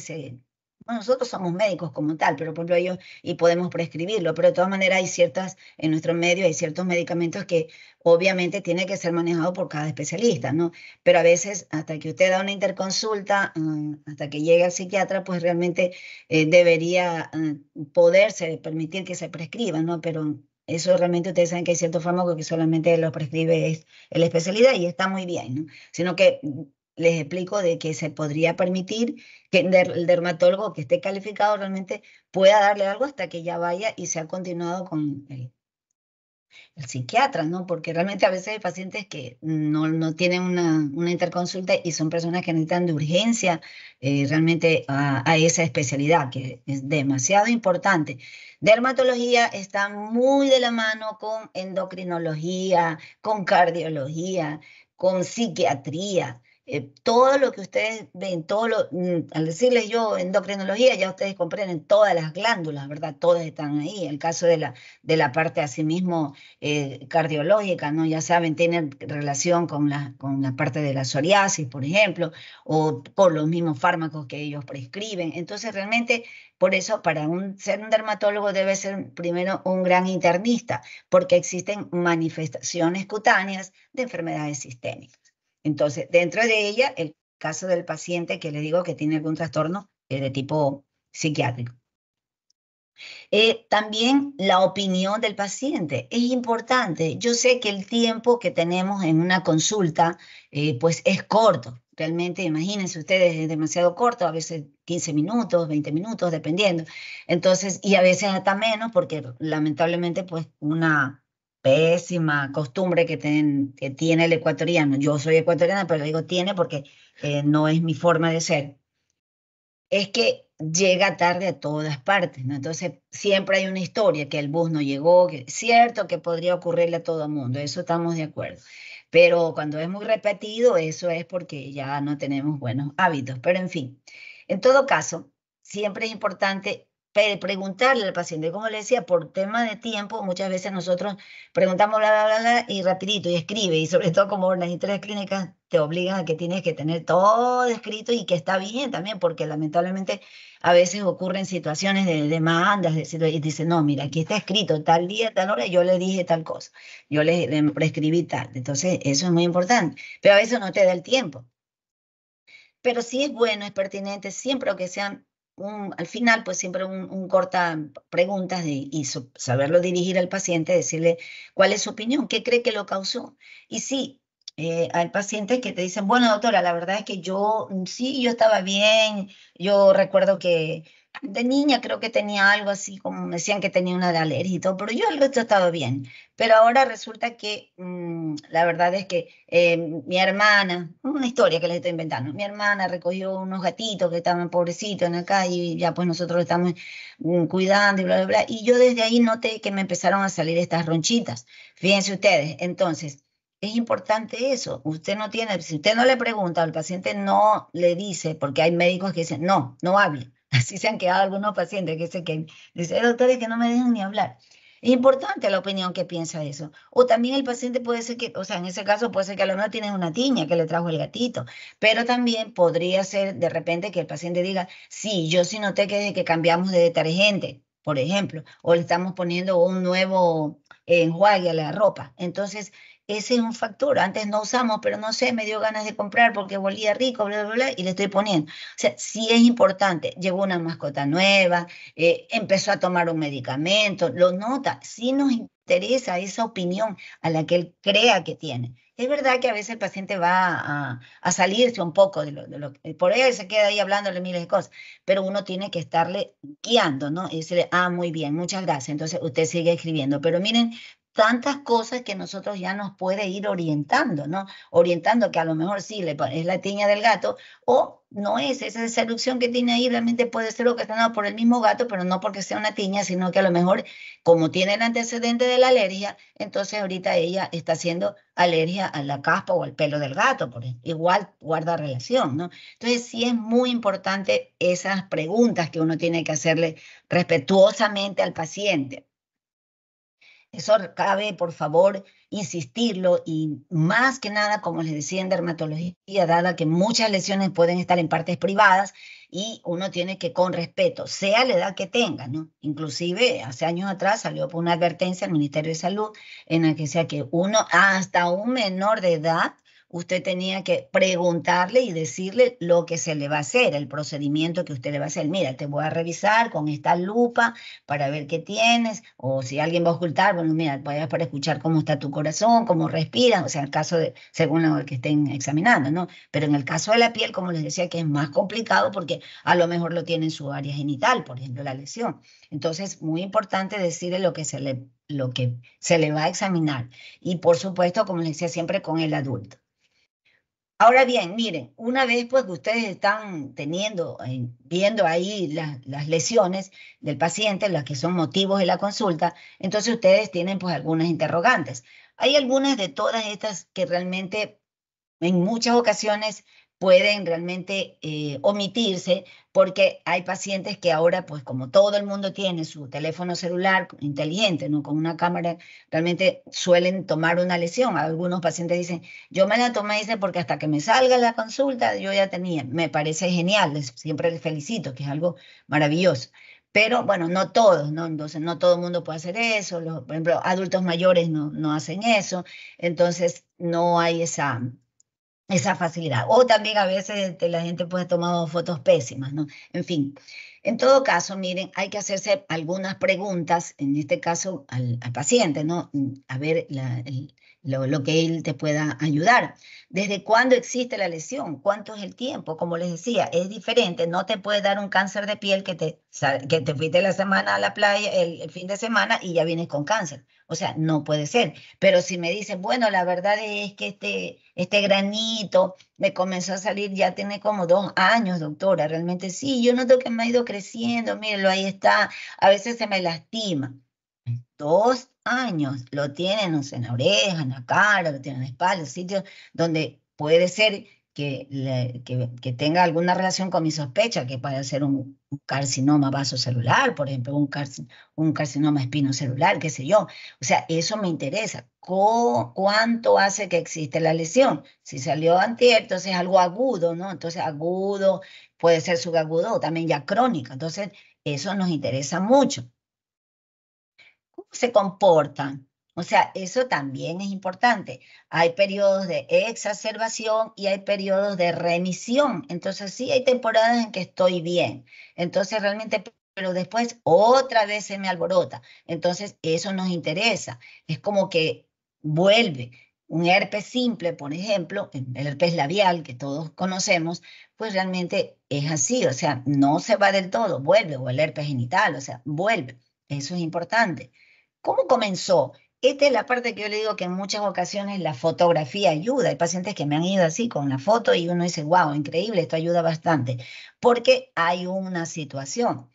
bueno, nosotros somos médicos como tal, pero por ejemplo ellos y podemos prescribirlo, pero de todas maneras hay en nuestro medio hay ciertos medicamentos que obviamente tienen que ser manejados por cada especialista, ¿no? Pero a veces, hasta que usted da una interconsulta, hasta que llegue al psiquiatra, pues realmente debería poderse permitir que se prescriban, ¿no? Pero eso realmente ustedes saben que hay ciertos fármacos que solamente lo prescribe es la especialidad y está muy bien, ¿no? Sino que les explico de que se podría permitir que el dermatólogo que esté calificado realmente pueda darle algo hasta que ya vaya y se ha continuado con el psiquiatra, ¿no? Porque realmente a veces hay pacientes que no tienen una interconsulta y son personas que necesitan de urgencia realmente a esa especialidad, que es demasiado importante. Dermatología está muy de la mano con endocrinología, con cardiología, con psiquiatría. todo lo que ustedes ven, al decirles yo endocrinología, ya ustedes comprenden todas las glándulas, ¿verdad? Todas están ahí. El caso de la parte asimismo cardiológica, ¿no? Ya saben, tienen relación con la parte de la psoriasis, por ejemplo, o por los mismos fármacos que ellos prescriben. Entonces, realmente, por eso, ser un dermatólogo debe ser primero un gran internista, porque existen manifestaciones cutáneas de enfermedades sistémicas. Entonces, dentro de ella, el caso del paciente que le digo que tiene algún trastorno de tipo psiquiátrico. También la opinión del paciente es importante. Yo sé que el tiempo que tenemos en una consulta, pues es corto. Realmente, imagínense ustedes, es demasiado corto, a veces 15 minutos, 20 minutos, dependiendo. Entonces, y a veces hasta menos, porque lamentablemente, pues una pésima costumbre que tiene el ecuatoriano. Yo soy ecuatoriana, pero digo tiene porque no es mi forma de ser, es que llega tarde a todas partes, ¿no? Entonces, siempre hay una historia, que el bus no llegó, que es cierto que podría ocurrirle a todo el mundo, eso estamos de acuerdo. Pero cuando es muy repetido, eso es porque ya no tenemos buenos hábitos. Pero en fin, en todo caso, siempre es importante preguntarle al paciente. Como le decía, por tema de tiempo, muchas veces nosotros preguntamos bla, bla, bla, bla, y rapidito, y escribe, y sobre todo como las historias clínicas te obligan a que tienes que tener todo escrito y que está bien también, porque lamentablemente a veces ocurren situaciones de demandas, y dice, no, mira, aquí está escrito tal día, tal hora, yo le dije tal cosa, yo le prescribí tal. Entonces, eso es muy importante, pero a veces no te da el tiempo. Pero sí es bueno, es pertinente, siempre, aunque sean al final, pues siempre un corta preguntas y saberlo dirigir al paciente, decirle cuál es su opinión, qué cree que lo causó. Y sí, hay pacientes que te dicen, bueno, doctora, la verdad es que yo, sí, yo estaba bien, yo recuerdo que de niña creo que tenía algo así, como me decían que tenía una alergia y todo, pero yo algo estaba bien. Pero ahora resulta que la verdad es que mi hermana, una historia que les estoy inventando, mi hermana recogió unos gatitos que estaban pobrecitos en la calle y ya pues nosotros los estamos cuidando y bla, bla, bla. Y yo desde ahí noté que me empezaron a salir estas ronchitas. Fíjense ustedes, entonces, es importante eso. Usted no tiene, si usted no le pregunta, al paciente no le dice, porque hay médicos que dicen, no, no hable. Así se han quedado algunos pacientes dicen, doctores que no me dejan ni hablar. Es importante la opinión que piensa de eso. O también el paciente puede ser que, o sea, en ese caso puede ser que a lo mejor tienes una tiña que le trajo el gatito, pero también podría ser de repente que el paciente diga, sí, yo sí noté que desde que cambiamos de detergente, por ejemplo, o le estamos poniendo un nuevo enjuague a la ropa. Entonces, ese es un factor. Antes no usamos, pero no sé, me dio ganas de comprar porque olía rico, bla, bla, bla, y le estoy poniendo. O sea, sí es importante. Llegó una mascota nueva, empezó a tomar un medicamento, lo nota, sí nos interesa esa opinión a la que él crea que tiene. Es verdad que a veces el paciente va a salirse un poco por él se queda ahí hablándole miles de cosas, pero uno tiene que estarle guiando, ¿no? Y decirle, muy bien, muchas gracias. Entonces usted sigue escribiendo, pero miren, tantas cosas que nosotros ya nos puede ir orientando, ¿no? Orientando que a lo mejor sí es la tiña del gato, o no es, esa erupción que tiene ahí realmente puede ser ocasionada por el mismo gato, pero no porque sea una tiña, sino que a lo mejor, como tiene el antecedente de la alergia, entonces ahorita ella está haciendo alergia a la caspa o al pelo del gato, por ejemplo. Igual guarda relación, ¿no? Entonces sí es muy importante esas preguntas que uno tiene que hacerle respetuosamente al paciente. Eso cabe, por favor, insistirlo y más que nada, como les decía en dermatología, dada que muchas lesiones pueden estar en partes privadas y uno tiene que, con respeto, sea la edad que tenga, ¿no? Inclusive, hace años atrás salió por una advertencia al Ministerio de Salud en la que decía que uno, hasta un menor de edad, usted tenía que preguntarle y decirle lo que se le va a hacer, el procedimiento que usted le va a hacer. Mira, te voy a revisar con esta lupa para ver qué tienes, o si alguien va a ocultar, bueno, mira, vayas para escuchar cómo está tu corazón, cómo respiras, o sea, el caso de, según lo que estén examinando, ¿no? Pero en el caso de la piel, como les decía, que es más complicado porque a lo mejor lo tiene en su área genital, por ejemplo, la lesión. Entonces, muy importante decirle lo que se le va a examinar. Y por supuesto, como les decía, siempre con el adulto. Ahora bien, miren, una vez pues que ustedes están viendo ahí las lesiones del paciente, las que son motivos de la consulta, entonces ustedes tienen pues algunas interrogantes. Hay algunas de todas estas que realmente en muchas ocasiones pueden realmente omitirse porque hay pacientes que ahora, pues como todo el mundo tiene su teléfono celular inteligente, ¿no? Con una cámara, realmente suelen tomar una lesión. Algunos pacientes dicen, yo me la tomé, dice, porque hasta que me salga la consulta yo ya tenía. Me parece genial, siempre les felicito, que es algo maravilloso. Pero bueno, no todos, ¿no? Entonces no todo el mundo puede hacer eso. Por ejemplo, adultos mayores no hacen eso. Entonces no hay esa facilidad. O también a veces la gente puede tomar fotos pésimas, ¿no? En fin, en todo caso, miren, hay que hacerse algunas preguntas, en este caso al paciente, ¿no? A ver lo que él te pueda ayudar. ¿Desde cuándo existe la lesión? ¿Cuánto es el tiempo? Como les decía, es diferente. No te puede dar un cáncer de piel que te fuiste la semana a la playa, el fin de semana y ya vienes con cáncer. O sea, no puede ser. Pero si me dicen, bueno, la verdad es que este granito me comenzó a salir, ya tiene como 2 años, doctora, realmente sí, yo noto que me ha ido creciendo, mírenlo, ahí está, a veces se me lastima. 2 años, lo tienen, no sé, en la oreja, en la cara, lo tienen en la espalda, sitios donde puede ser que tenga alguna relación con mi sospecha, que puede ser un carcinoma vasocelular, por ejemplo, un carcinoma espinocelular, qué sé yo. O sea, eso me interesa. ¿Cuánto hace que existe la lesión? Si salió antier, entonces es algo agudo, ¿no? Entonces agudo, puede ser subagudo o también ya crónica. Entonces, eso nos interesa mucho. ¿Cómo se comportan? O sea, eso también es importante. Hay periodos de exacerbación y hay periodos de remisión. Entonces, sí hay temporadas en que estoy bien. Entonces, realmente, pero después otra vez se me alborota. Entonces, eso nos interesa. Es como que vuelve. Un herpes simple, por ejemplo, el herpes labial que todos conocemos, pues realmente es así. O sea, no se va del todo, vuelve. O el herpes genital, o sea, vuelve. Eso es importante. ¿Cómo comenzó? Esta es la parte que yo le digo que en muchas ocasiones la fotografía ayuda. Hay pacientes que me han ido así con la foto y uno dice, wow, increíble, esto ayuda bastante, porque hay una situación.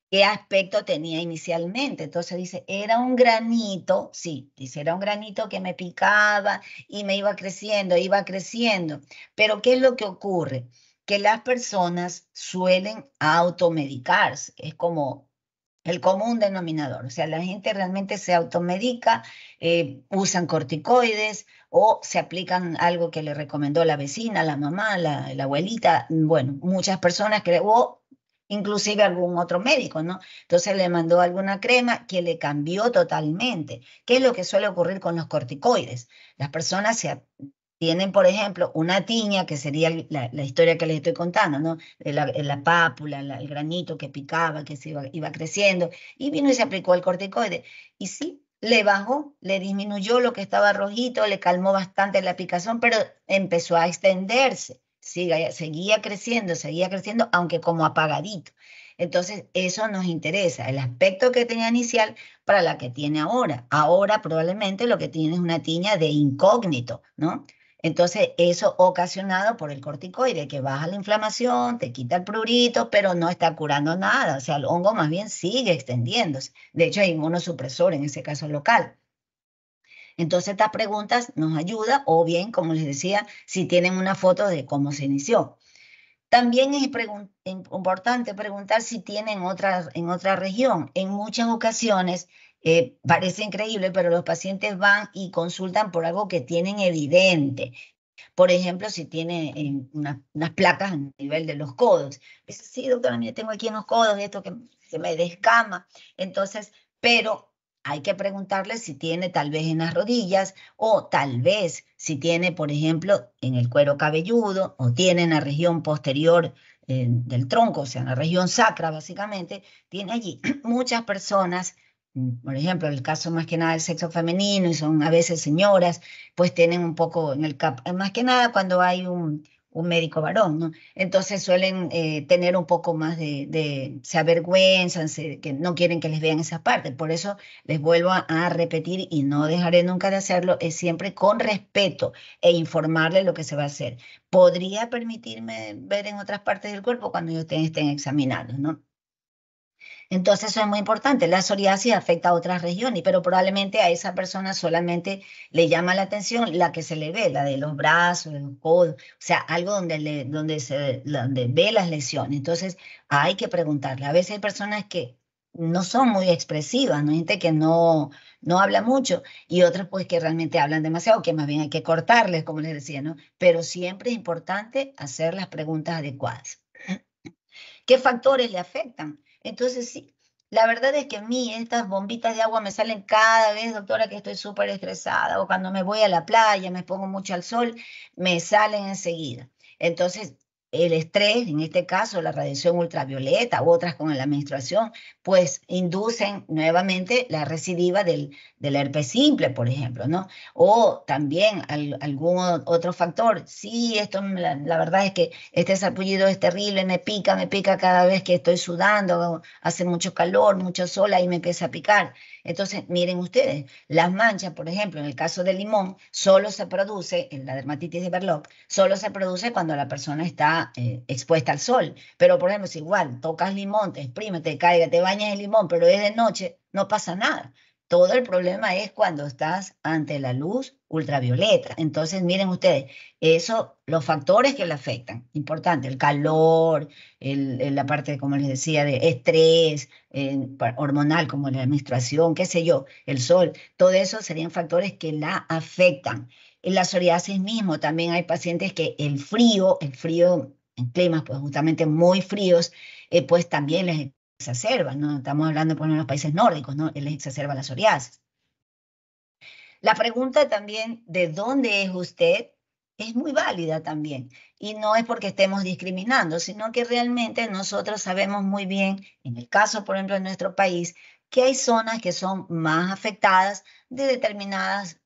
¿Qué aspecto tenía inicialmente? Entonces dice, era un granito, sí, dice, era un granito que me picaba y me iba creciendo. Pero ¿qué es lo que ocurre? Que las personas suelen automedicarse. Es como el común denominador. O sea, la gente realmente se automedica, usan corticoides o se aplican algo que le recomendó la vecina, la mamá, la abuelita, bueno, muchas personas que, o inclusive algún otro médico, ¿no? Entonces le mandó alguna crema que le cambió totalmente. ¿Qué es lo que suele ocurrir con los corticoides? Las personas tienen, por ejemplo, una tiña, que sería la historia que les estoy contando, ¿no? La pápula, el granito que picaba, que iba creciendo, y vino y se aplicó el corticoide. Y sí, le bajó, le disminuyó lo que estaba rojito, le calmó bastante la picazón, pero empezó a extenderse. Seguía creciendo, aunque como apagadito. Entonces, eso nos interesa, el aspecto que tenía inicial para la que tiene ahora. Ahora probablemente lo que tiene es una tiña de incógnito, ¿no? Entonces, eso ocasionado por el corticoide, que baja la inflamación, te quita el prurito, pero no está curando nada. O sea, el hongo más bien sigue extendiéndose. De hecho, hay inmunosupresor en ese caso local. Entonces, estas preguntas nos ayudan, o bien, como les decía, si tienen una foto de cómo se inició. También es importante preguntar si tienen en otra región. En muchas ocasiones, parece increíble, pero los pacientes van y consultan por algo que tienen evidente. Por ejemplo, si tiene unas placas a nivel de los codos. Dice, sí, doctora, mire, tengo aquí en los codos esto que se me descama. Entonces, pero hay que preguntarle si tiene tal vez en las rodillas o tal vez si tiene, por ejemplo, en el cuero cabelludo o tiene en la región posterior del tronco, o sea, en la región sacra, básicamente, tiene allí muchas personas. Por ejemplo, el caso más que nada del sexo femenino, y son a veces señoras, pues tienen un poco en el cap, más que nada cuando hay un médico varón, ¿no? Entonces suelen tener un poco más se avergüenzan, que no quieren que les vean esa parte. Por eso les vuelvo a repetir y no dejaré nunca de hacerlo, es siempre con respeto e informarle lo que se va a hacer. ¿Podría permitirme ver en otras partes del cuerpo cuando ellos estén examinados, ¿no? Entonces eso es muy importante. La psoriasis afecta a otras regiones, pero probablemente a esa persona solamente le llama la atención la que se le ve, la de los brazos, de los codos, o sea, algo donde ve las lesiones. Entonces hay que preguntarle. A veces hay personas que no son muy expresivas, ¿no? Hay gente que no habla mucho y otras pues que realmente hablan demasiado, que más bien hay que cortarles, como les decía, ¿no? Pero siempre es importante hacer las preguntas adecuadas. ¿Qué factores le afectan? Entonces, sí, la verdad es que a mí estas bombitas de agua me salen cada vez, doctora, que estoy súper estresada, o cuando me voy a la playa, me pongo mucho al sol, me salen enseguida. Entonces, el estrés, en este caso la radiación ultravioleta u otras con la menstruación, pues inducen nuevamente la recidiva del herpes simple, por ejemplo, ¿no? O también algún otro factor. Sí, esto la verdad es que este sarpullido es terrible, me pica cada vez que estoy sudando, hace mucho calor, mucho sol, ahí me empieza a picar. Entonces, miren ustedes, las manchas, por ejemplo, en el caso del limón, solo se produce, en la dermatitis de Berlot, solo se produce cuando la persona está expuesta al sol. Pero, por ejemplo, si igual tocas limón, te exprimes, te caiga, te bañas en limón, pero es de noche, no pasa nada. Todo el problema es cuando estás ante la luz ultravioleta. Entonces, miren ustedes, eso, los factores que le afectan, importante, el calor, la parte, como les decía, de estrés, hormonal, como la menstruación, qué sé yo, el sol, todo eso serían factores que la afectan. En la psoriasis mismo también hay pacientes que el frío en climas pues justamente muy fríos, pues también les exacerba, ¿no? Estamos hablando por ejemplo, de los países nórdicos, ¿no? Les exacerba la psoriasis. La pregunta también de dónde es usted es muy válida también. Y no es porque estemos discriminando, sino que realmente nosotros sabemos muy bien, en el caso, por ejemplo, de nuestro país, que hay zonas que son más afectadas de determinadas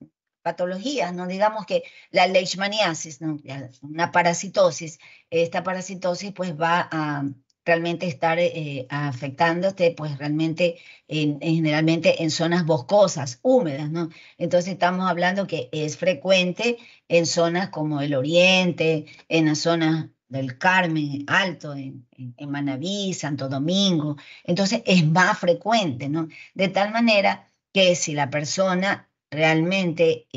patologías, ¿no? Digamos que la leishmaniasis, ¿no? Una parasitosis, esta parasitosis pues va a realmente estar afectándote pues realmente generalmente en zonas boscosas, húmedas, ¿no? Entonces estamos hablando que es frecuente en zonas como el Oriente, en las zonas del Carmen Alto, en Manabí, Santo Domingo. Entonces es más frecuente, ¿no? De tal manera que si la persona realmente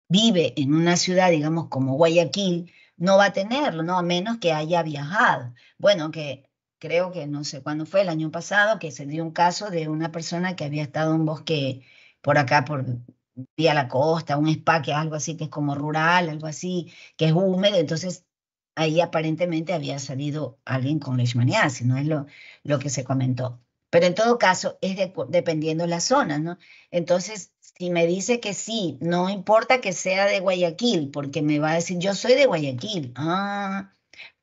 vive en una ciudad, digamos, como Guayaquil, no va a tenerlo, ¿no? A menos que haya viajado. Bueno, que creo que no sé cuándo fue, el año pasado, que se dio un caso de una persona que había estado en un bosque por acá, por vía la costa, un spa, que es algo así, que es como rural, algo así, que es húmedo, entonces ahí aparentemente había salido alguien con leishmaniasis, no es lo que se comentó. Pero en todo caso, es dependiendo de la zona, ¿no? Entonces, si me dice que sí, no importa que sea de Guayaquil, porque me va a decir, yo soy de Guayaquil. Ah,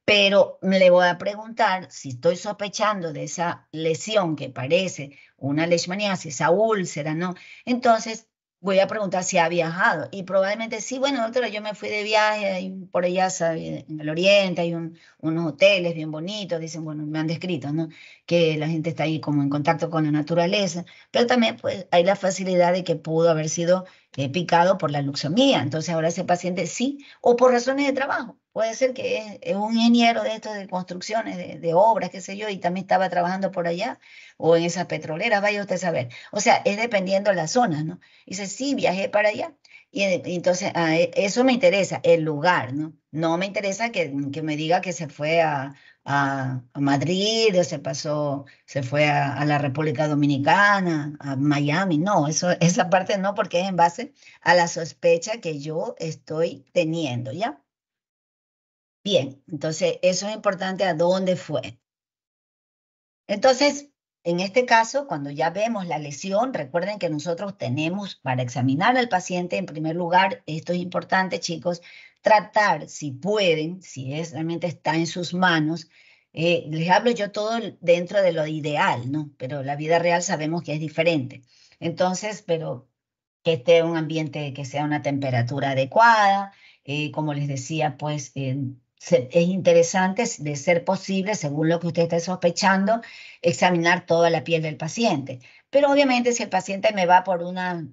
pero le voy a preguntar si estoy sospechando de esa lesión que parece una leishmaniasis, esa úlcera, ¿no? Entonces voy a preguntar si ha viajado y probablemente sí, bueno, doctora, yo me fui de viaje por allá, ¿sabe? En el oriente hay unos hoteles bien bonitos, dicen, bueno, me han descrito, ¿no? Que la gente está ahí como en contacto con la naturaleza, pero también pues hay la facilidad de que pudo haber sido picado por la luxemia, entonces ahora ese paciente sí, o por razones de trabajo. Puede ser que es un ingeniero de estos de construcciones, de obras, qué sé yo, y también estaba trabajando por allá o en esas petroleras, vaya usted a saber. O sea, es dependiendo de las zonas, ¿no? Dice, sí, viajé para allá. Y entonces, eso me interesa, el lugar, ¿no? No me interesa que me diga que se fue a Madrid o se fue a la República Dominicana, a Miami. No, esa parte no, porque es en base a la sospecha que yo estoy teniendo, ¿ya? Bien, entonces eso es importante a dónde fue. Entonces, en este caso, cuando ya vemos la lesión, recuerden que nosotros tenemos para examinar al paciente, en primer lugar, esto es importante, chicos, tratar, si pueden, si es realmente está en sus manos, les hablo yo todo dentro de lo ideal, ¿no? Pero la vida real sabemos que es diferente. Entonces, pero que esté un ambiente, que sea una temperatura adecuada, como les decía, pues es interesante, de ser posible, según lo que usted esté sospechando, examinar toda la piel del paciente. Pero obviamente si el paciente me va por unas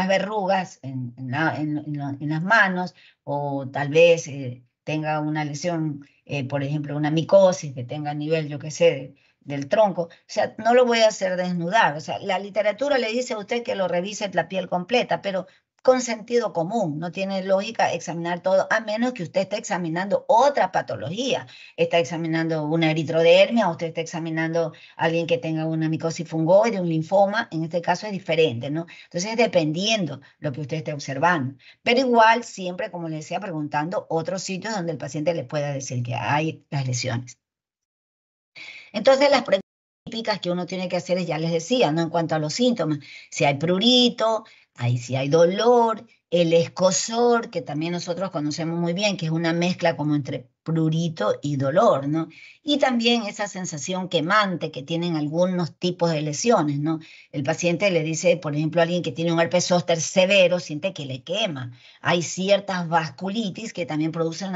verrugas en las manos o tal vez tenga una lesión, por ejemplo, una micosis que tenga a nivel, yo qué sé, del tronco, o sea, no lo voy a hacer desnudar. O sea, la literatura le dice a usted que lo revise la piel completa, pero con sentido común, no tiene lógica examinar todo, a menos que usted esté examinando otra patología. Está examinando una eritrodermia, o usted está examinando a alguien que tenga una micosis fungoide, un linfoma, en este caso es diferente, ¿no? Entonces, dependiendo lo que usted esté observando. Pero igual, siempre, como le decía, preguntando otros sitios donde el paciente le pueda decir que hay las lesiones. Entonces, las preguntas típicas que uno tiene que hacer es, ya les decía, ¿no? En cuanto a los síntomas, si hay prurito, si hay dolor, el escozor, que también nosotros conocemos muy bien, que es una mezcla como entre prurito y dolor, ¿no? Y también esa sensación quemante que tienen algunos tipos de lesiones, ¿no? El paciente le dice, por ejemplo, a alguien que tiene un herpes zóster severo, siente que le quema. Hay ciertas vasculitis que también producen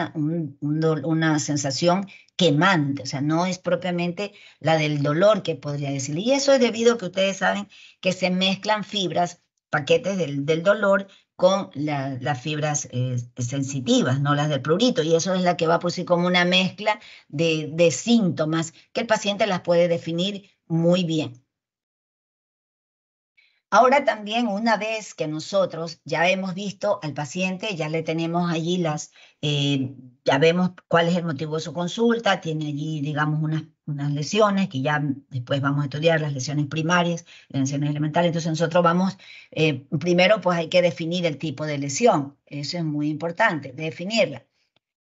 una sensación quemante, o sea, no es propiamente la del dolor que podría decir. Y eso es debido a que ustedes saben que se mezclan fibras, paquetes del dolor con las fibras sensitivas, no las del prurito, y eso es la que va a producir como una mezcla de síntomas que el paciente las puede definir muy bien. Ahora también, una vez que nosotros ya hemos visto al paciente, ya le tenemos allí ya vemos cuál es el motivo de su consulta, tiene allí, digamos, unas lesiones que ya después vamos a estudiar, las lesiones primarias, las lesiones elementales. Entonces nosotros vamos, primero pues hay que definir el tipo de lesión, eso es muy importante, definirla.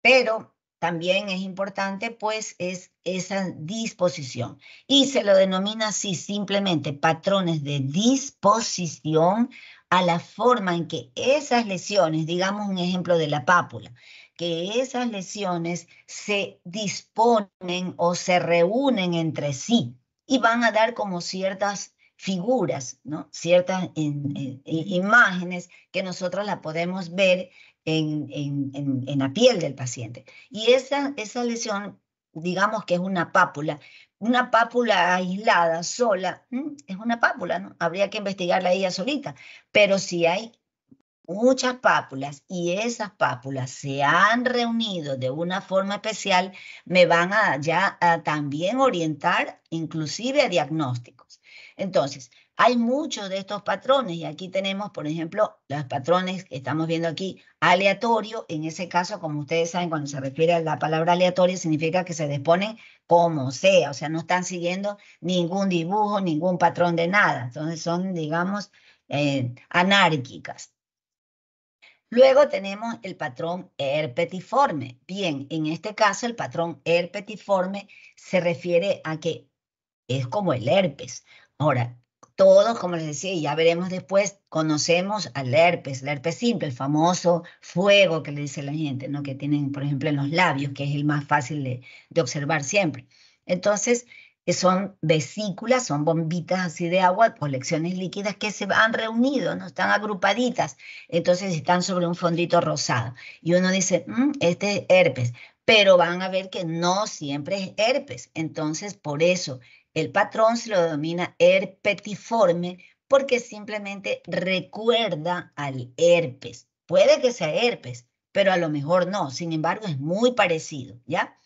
Pero también es importante, pues, es esa disposición. Y se lo denomina así simplemente patrones de disposición a la forma en que esas lesiones, digamos un ejemplo de la pápula, que esas lesiones se disponen o se reúnen entre sí y van a dar como ciertas figuras, ¿no? Ciertas imágenes que nosotros la podemos ver en la piel del paciente. Y esa lesión, digamos que es una pápula aislada, sola, es una pápula, ¿no? Habría que investigarla ella solita, pero si hay muchas pápulas y esas pápulas se han reunido de una forma especial, me van a ya a también orientar inclusive a diagnósticos. Entonces, hay muchos de estos patrones y aquí tenemos, por ejemplo, los patrones que estamos viendo aquí, aleatorio. En ese caso, como ustedes saben, cuando se refiere a la palabra aleatorio, significa que se disponen como sea, o sea, no están siguiendo ningún dibujo, ningún patrón de nada. Entonces, son, digamos, anárquicas. Luego tenemos el patrón herpetiforme. Bien, en este caso el patrón herpetiforme se refiere a que es como el herpes. Ahora, todos, como les decía, y ya veremos después, conocemos al herpes, el herpes simple, el famoso fuego que le dice la gente, ¿no? Que tienen, por ejemplo, en los labios, que es el más fácil de observar siempre. Entonces, son vesículas, son bombitas así de agua, colecciones líquidas que se han reunido, ¿no? Están agrupaditas, entonces están sobre un fondito rosado. Y uno dice, este es herpes, pero van a ver que no siempre es herpes. Entonces, por eso el patrón se lo denomina herpetiforme, porque simplemente recuerda al herpes. Puede que sea herpes, pero a lo mejor no. Sin embargo, es muy parecido, ¿ya?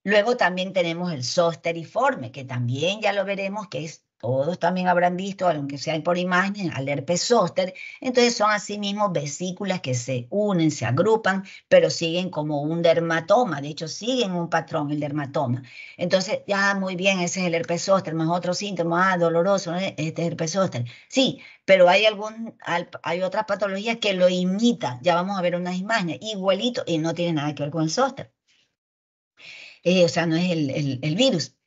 Luego también tenemos el zosteriforme, que también ya lo veremos, que es, todos también habrán visto, aunque sea por imagen, al herpes zóster. Entonces son asimismo vesículas que se unen, se agrupan, pero siguen como un dermatoma. De hecho, siguen un patrón, el dermatoma. Entonces, ya muy bien, ese es el herpes zóster, más otro síntoma, doloroso, ¿no? Este es el herpes zóster. Sí, pero hay otras patologías que lo imitan. Ya vamos a ver unas imágenes, igualito, y no tiene nada que ver con el zóster. O sea, no es el virus.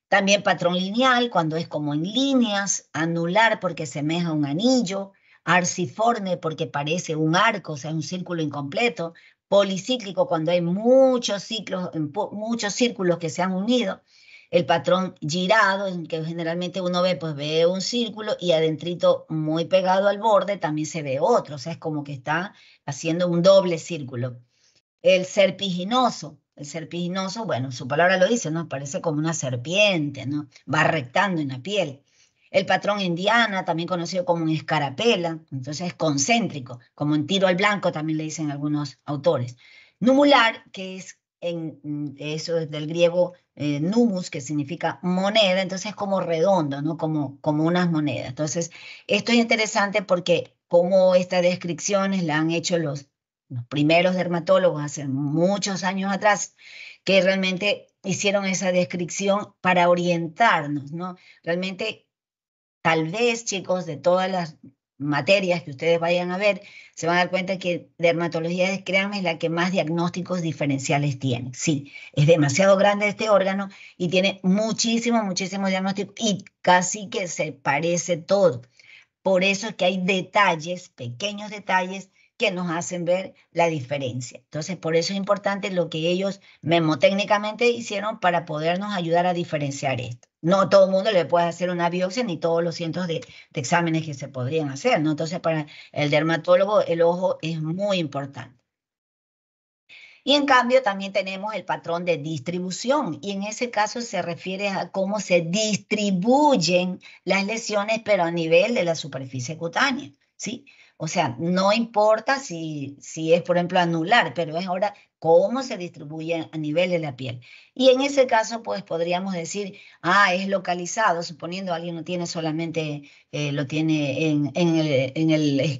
También patrón lineal, cuando es como en líneas, anular porque semeja un anillo, arciforme porque parece un arco, o sea, un círculo incompleto, policíclico cuando hay muchos ciclos, muchos círculos que se han unido, el patrón girado, en que generalmente uno ve, pues ve un círculo y adentrito muy pegado al borde también se ve otro, o sea, es como que está haciendo un doble círculo. El serpiginoso, bueno, su palabra lo dice, ¿no? Parece como una serpiente, ¿no? Va rectando en la piel. El patrón indiana, también conocido como un escarapela, entonces es concéntrico, como en tiro al blanco también le dicen algunos autores. Numular, que es eso es del griego numus, que significa moneda, entonces es como redondo, ¿no? Como unas monedas. Entonces, esto es interesante porque como estas descripciones la han hecho los primeros dermatólogos hace muchos años atrás, que realmente hicieron esa descripción para orientarnos, ¿no? Realmente, tal vez, chicos, de todas las materias que ustedes vayan a ver, se van a dar cuenta que dermatología, créanme, es la que más diagnósticos diferenciales tiene. Sí, es demasiado grande este órgano y tiene muchísimos diagnósticos y casi que se parece todo. Por eso es que hay detalles, pequeños detalles, que nos hacen ver la diferencia. Entonces, por eso es importante lo que ellos memotécnicamente hicieron para podernos ayudar a diferenciar esto. No todo el mundo le puede hacer una biopsia ni todos los cientos de exámenes que se podrían hacer, ¿no? Entonces, para el dermatólogo, el ojo es muy importante. Y en cambio también tenemos el patrón de distribución y en ese caso se refiere a cómo se distribuyen las lesiones, pero a nivel de la superficie cutánea, ¿sí? O sea, no importa si es, por ejemplo, anular, pero es ahora cómo se distribuye a nivel de la piel. Y en ese caso, pues podríamos decir, es localizado, suponiendo alguien no tiene solamente, lo tiene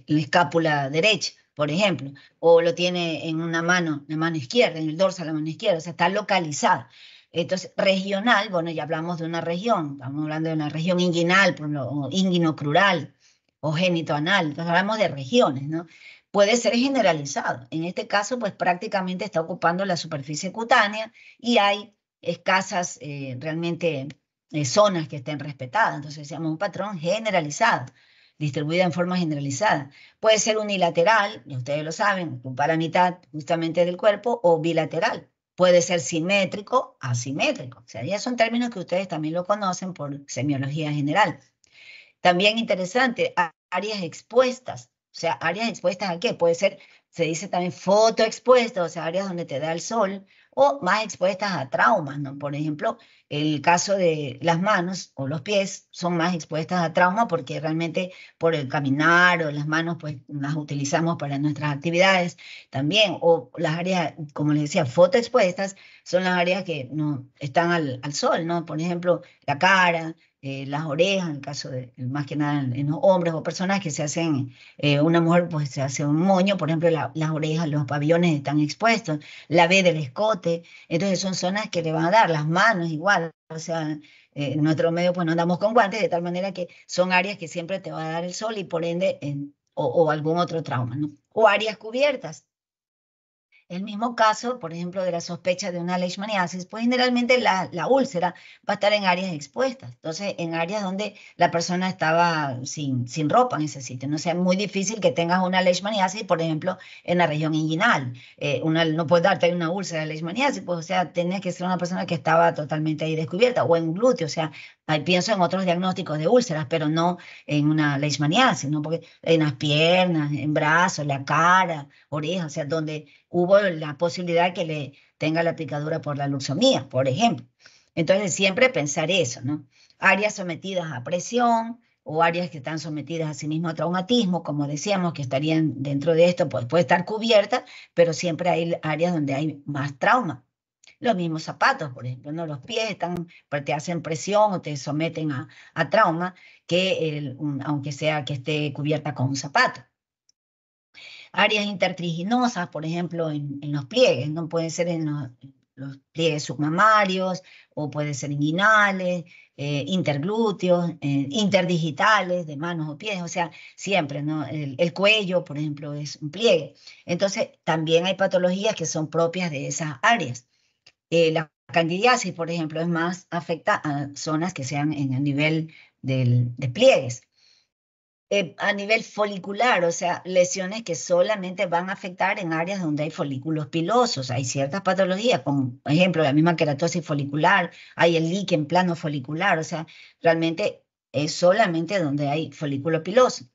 la escápula derecha, por ejemplo, o lo tiene en una mano, la mano izquierda, en el dorso de la mano izquierda, o sea, está localizado. Entonces, regional, bueno, ya hablamos de una región, estamos hablando de una región inguinal, por ejemplo, o inguinocrural, o genitoanal, entonces hablamos de regiones, ¿no? Puede ser generalizado. En este caso, pues prácticamente está ocupando la superficie cutánea y hay escasas realmente zonas que estén respetadas, entonces se llama un patrón generalizado, distribuida en forma generalizada. Puede ser unilateral, y ustedes lo saben, ocupar la mitad justamente del cuerpo, o bilateral. Puede ser simétrico, asimétrico. O sea, ya son términos que ustedes también lo conocen por semiología general. También interesante, áreas expuestas. O sea, áreas expuestas a qué? Puede ser, se dice también fotoexpuestas, o sea, áreas donde te da el sol, o más expuestas a traumas, ¿no? Por ejemplo, el caso de las manos o los pies son más expuestas a trauma porque realmente por el caminar o las manos, pues las utilizamos para nuestras actividades también. O las áreas, como les decía, fotoexpuestas son las áreas que no están al sol, ¿no? Por ejemplo, la cara, las orejas, en el caso de, más que nada en los hombres o personas que se hacen, una mujer pues se hace un moño, por ejemplo, las orejas, los pabellones están expuestos, la B del escote, entonces son zonas que le van a dar, las manos igual, o sea, en nuestro medio pues no andamos con guantes, de tal manera que son áreas que siempre te va a dar el sol y por ende, o algún otro trauma, ¿no? O áreas cubiertas. El mismo caso, por ejemplo, de la sospecha de una leishmaniasis, pues generalmente la úlcera va a estar en áreas expuestas, entonces en áreas donde la persona estaba sin ropa en ese sitio. No sea muy difícil que tengas una leishmaniasis, por ejemplo, en la región inguinal. No puede darte una úlcera de leishmaniasis, pues o sea, tenés que ser una persona que estaba totalmente ahí descubierta, o en glúteo, o sea, ahí pienso en otros diagnósticos de úlceras, pero no en una leishmaniasis, ¿no? Porque en las piernas, en brazos, la cara, orejas, o sea, donde hubo la posibilidad que le tenga la picadura por la luxomía, por ejemplo. Entonces, siempre pensar eso, ¿no? Áreas sometidas a presión o áreas que están sometidas a sí mismo a traumatismo, como decíamos, que estarían dentro de esto, pues puede estar cubierta, pero siempre hay áreas donde hay más trauma. Los mismos zapatos, por ejemplo, ¿no? Los pies están, pues, te hacen presión o te someten a trauma, aunque sea que esté cubierta con un zapato. Áreas intertriginosas, por ejemplo, en los pliegues, no pueden ser en los pliegues submamarios o puede ser inguinales, interglúteos, interdigitales de manos o pies, o sea, siempre, ¿no? El cuello, por ejemplo, es un pliegue. Entonces, también hay patologías que son propias de esas áreas. La candidiasis, por ejemplo, es más afecta a zonas que sean en el nivel de pliegues. A nivel folicular, o sea, lesiones que solamente van a afectar en áreas donde hay folículos pilosos. Hay ciertas patologías, como por ejemplo la misma queratosis folicular, hay el líquen plano folicular, o sea, realmente es solamente donde hay folículo piloso.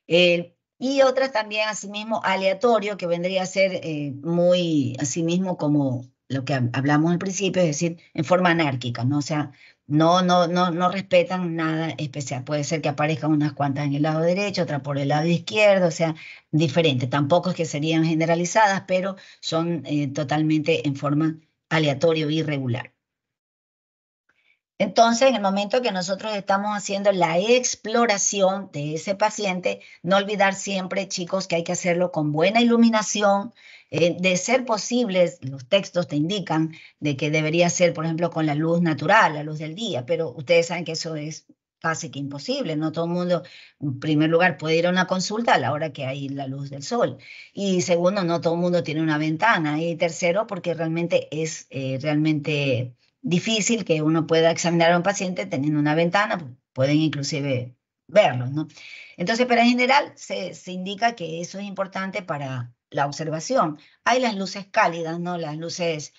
Y otras también, asimismo, aleatorio, que vendría a ser muy, asimismo, como lo que hablamos al principio, es decir, en forma anárquica, ¿no? O sea, no respetan nada especial. Puede ser que aparezcan unas cuantas en el lado derecho, otras por el lado izquierdo, o sea, diferente. Tampoco es que serían generalizadas, pero son totalmente en forma aleatoria o irregular. Entonces, en el momento que nosotros estamos haciendo la exploración de ese paciente, no olvidar siempre, chicos, que hay que hacerlo con buena iluminación. De ser posible, los textos te indican de que debería ser, por ejemplo, con la luz natural, la luz del día, pero ustedes saben que eso es casi que imposible. No todo el mundo, en primer lugar, puede ir a una consulta a la hora que hay la luz del sol. Y segundo, no todo el mundo tiene una ventana. Y tercero, porque realmente es realmente difícil que uno pueda examinar a un paciente teniendo una ventana, pueden inclusive verlo, ¿no? Entonces, pero en general se indica que eso es importante para la observación. Hay las luces cálidas, ¿no? Las luces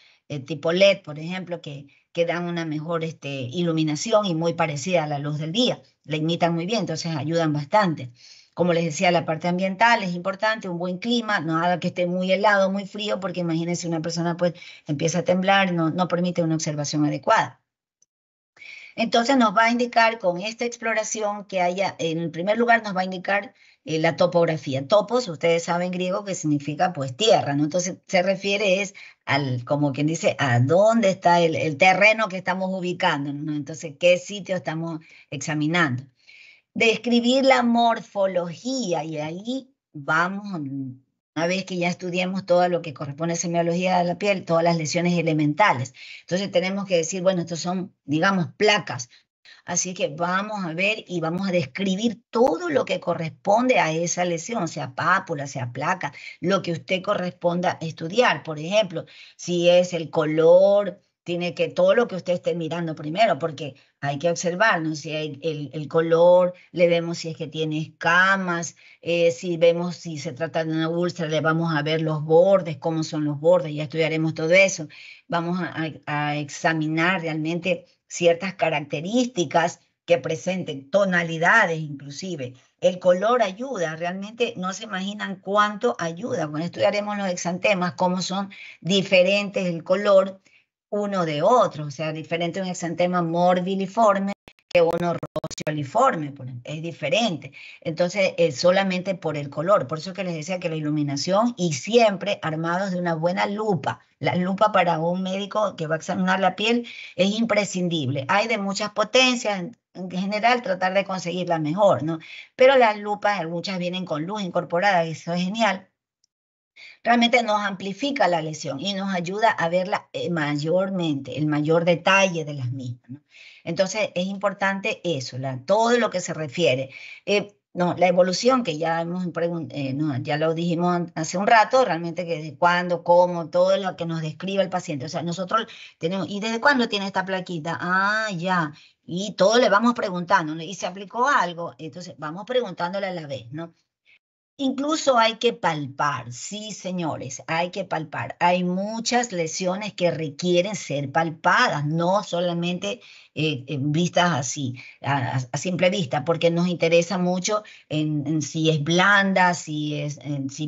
tipo LED, por ejemplo, que dan una mejor iluminación y muy parecida a la luz del día. La imitan muy bien, entonces ayudan bastante. Como les decía, la parte ambiental es importante, un buen clima, no haga que esté muy helado, muy frío, porque imagínense una persona pues empieza a temblar, no permite una observación adecuada. Entonces nos va a indicar con esta exploración que haya, en el primer lugar nos va a indicar la topografía. Topos, ustedes saben griego que significa pues tierra, ¿no? Entonces se refiere es al, como quien dice, a dónde está el terreno que estamos ubicando, ¿no? Entonces, ¿qué sitio estamos examinando? Describir la morfología y ahí vamos, una vez que ya estudiemos todo lo que corresponde a semiología de la piel, todas las lesiones elementales. Entonces tenemos que decir, bueno, estos son, digamos, placas. Así que vamos a ver y vamos a describir todo lo que corresponde a esa lesión, sea pápula, sea placa, lo que usted corresponda estudiar. Por ejemplo, si es el color, tiene que todo lo que usted esté mirando primero, porque hay que observar, ¿no? Si hay el color, le vemos si es que tiene escamas, si vemos si se trata de una úlcera, le vamos a ver los bordes, cómo son los bordes, ya estudiaremos todo eso. Vamos a examinar realmente ciertas características que presenten, tonalidades inclusive. El color ayuda, realmente no se imaginan cuánto ayuda. Bueno, estudiaremos los exantemas, cómo son diferentes el color uno de otro, o sea, diferente un exantema morbiliforme que uno rocioliforme, es diferente. Entonces, solamente por el color, por eso que les decía que la iluminación y siempre armados de una buena lupa. La lupa para un médico que va a examinar la piel es imprescindible. Hay de muchas potencias, en general tratar de conseguir la mejor, ¿no? Pero las lupas, muchas vienen con luz incorporada, y eso es genial. Realmente nos amplifica la lesión y nos ayuda a verla mayormente, el mayor detalle de las mismas, ¿no? Entonces es importante eso, todo lo que se refiere. No, la evolución que ya no, ya lo dijimos hace un rato, realmente que de cuándo, cómo, todo lo que nos describe el paciente. O sea, nosotros tenemos, ¿y desde cuándo tiene esta plaquita? Ah, ya. Y todo le vamos preguntando, ¿no? ¿Y se aplicó algo? Entonces vamos preguntándole a la vez, ¿no? Incluso hay que palpar, sí, señores, hay que palpar. Hay muchas lesiones que requieren ser palpadas, no solamente vistas así, a simple vista, porque nos interesa mucho en si es blanda, si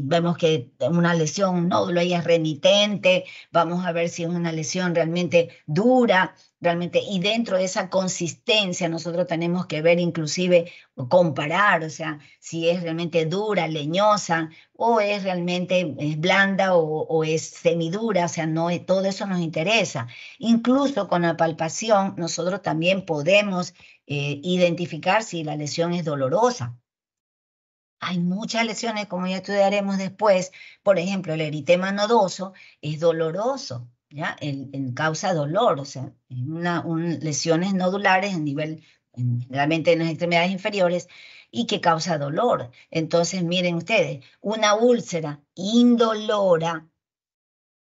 vemos que una lesión, un nódulo ahí es remitente, vamos a ver si es una lesión realmente dura, realmente, y dentro de esa consistencia nosotros tenemos que ver inclusive comparar, o sea, si es realmente dura, leñosa, o es realmente blanda o es semidura, o sea, no, todo eso nos interesa. Incluso con la palpación, nosotros también podemos identificar si la lesión es dolorosa. Hay muchas lesiones, como ya estudiaremos después, por ejemplo, el eritema nodoso es doloroso, ¿ya? Causa dolor, o sea, lesiones nodulares a nivel, generalmente en las extremidades inferiores, y que causa dolor. Entonces, miren ustedes, una úlcera indolora,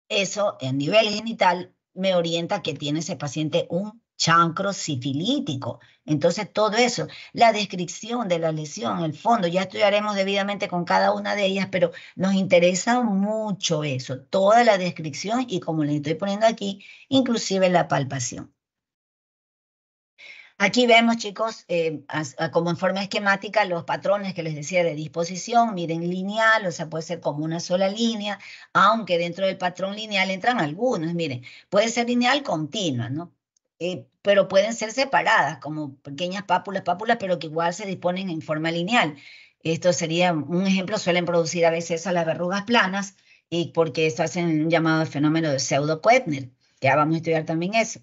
eso a nivel genital me orienta que tiene ese paciente un chancro sifilítico. Entonces, todo eso, la descripción de la lesión, el fondo, ya estudiaremos debidamente con cada una de ellas, pero nos interesa mucho eso, toda la descripción y como les estoy poniendo aquí, inclusive la palpación. Aquí vemos, chicos, como en forma esquemática, los patrones que les decía de disposición, miren lineal, o sea, puede ser como una sola línea, aunque dentro del patrón lineal entran algunos, miren, puede ser lineal continua, ¿no? pero pueden ser separadas como pequeñas pápulas, pero que igual se disponen en forma lineal. Esto sería un ejemplo, suelen producir a veces a las verrugas planas, y porque esto hacen un llamado fenómeno de pseudo-Koepner, que ya vamos a estudiar también eso.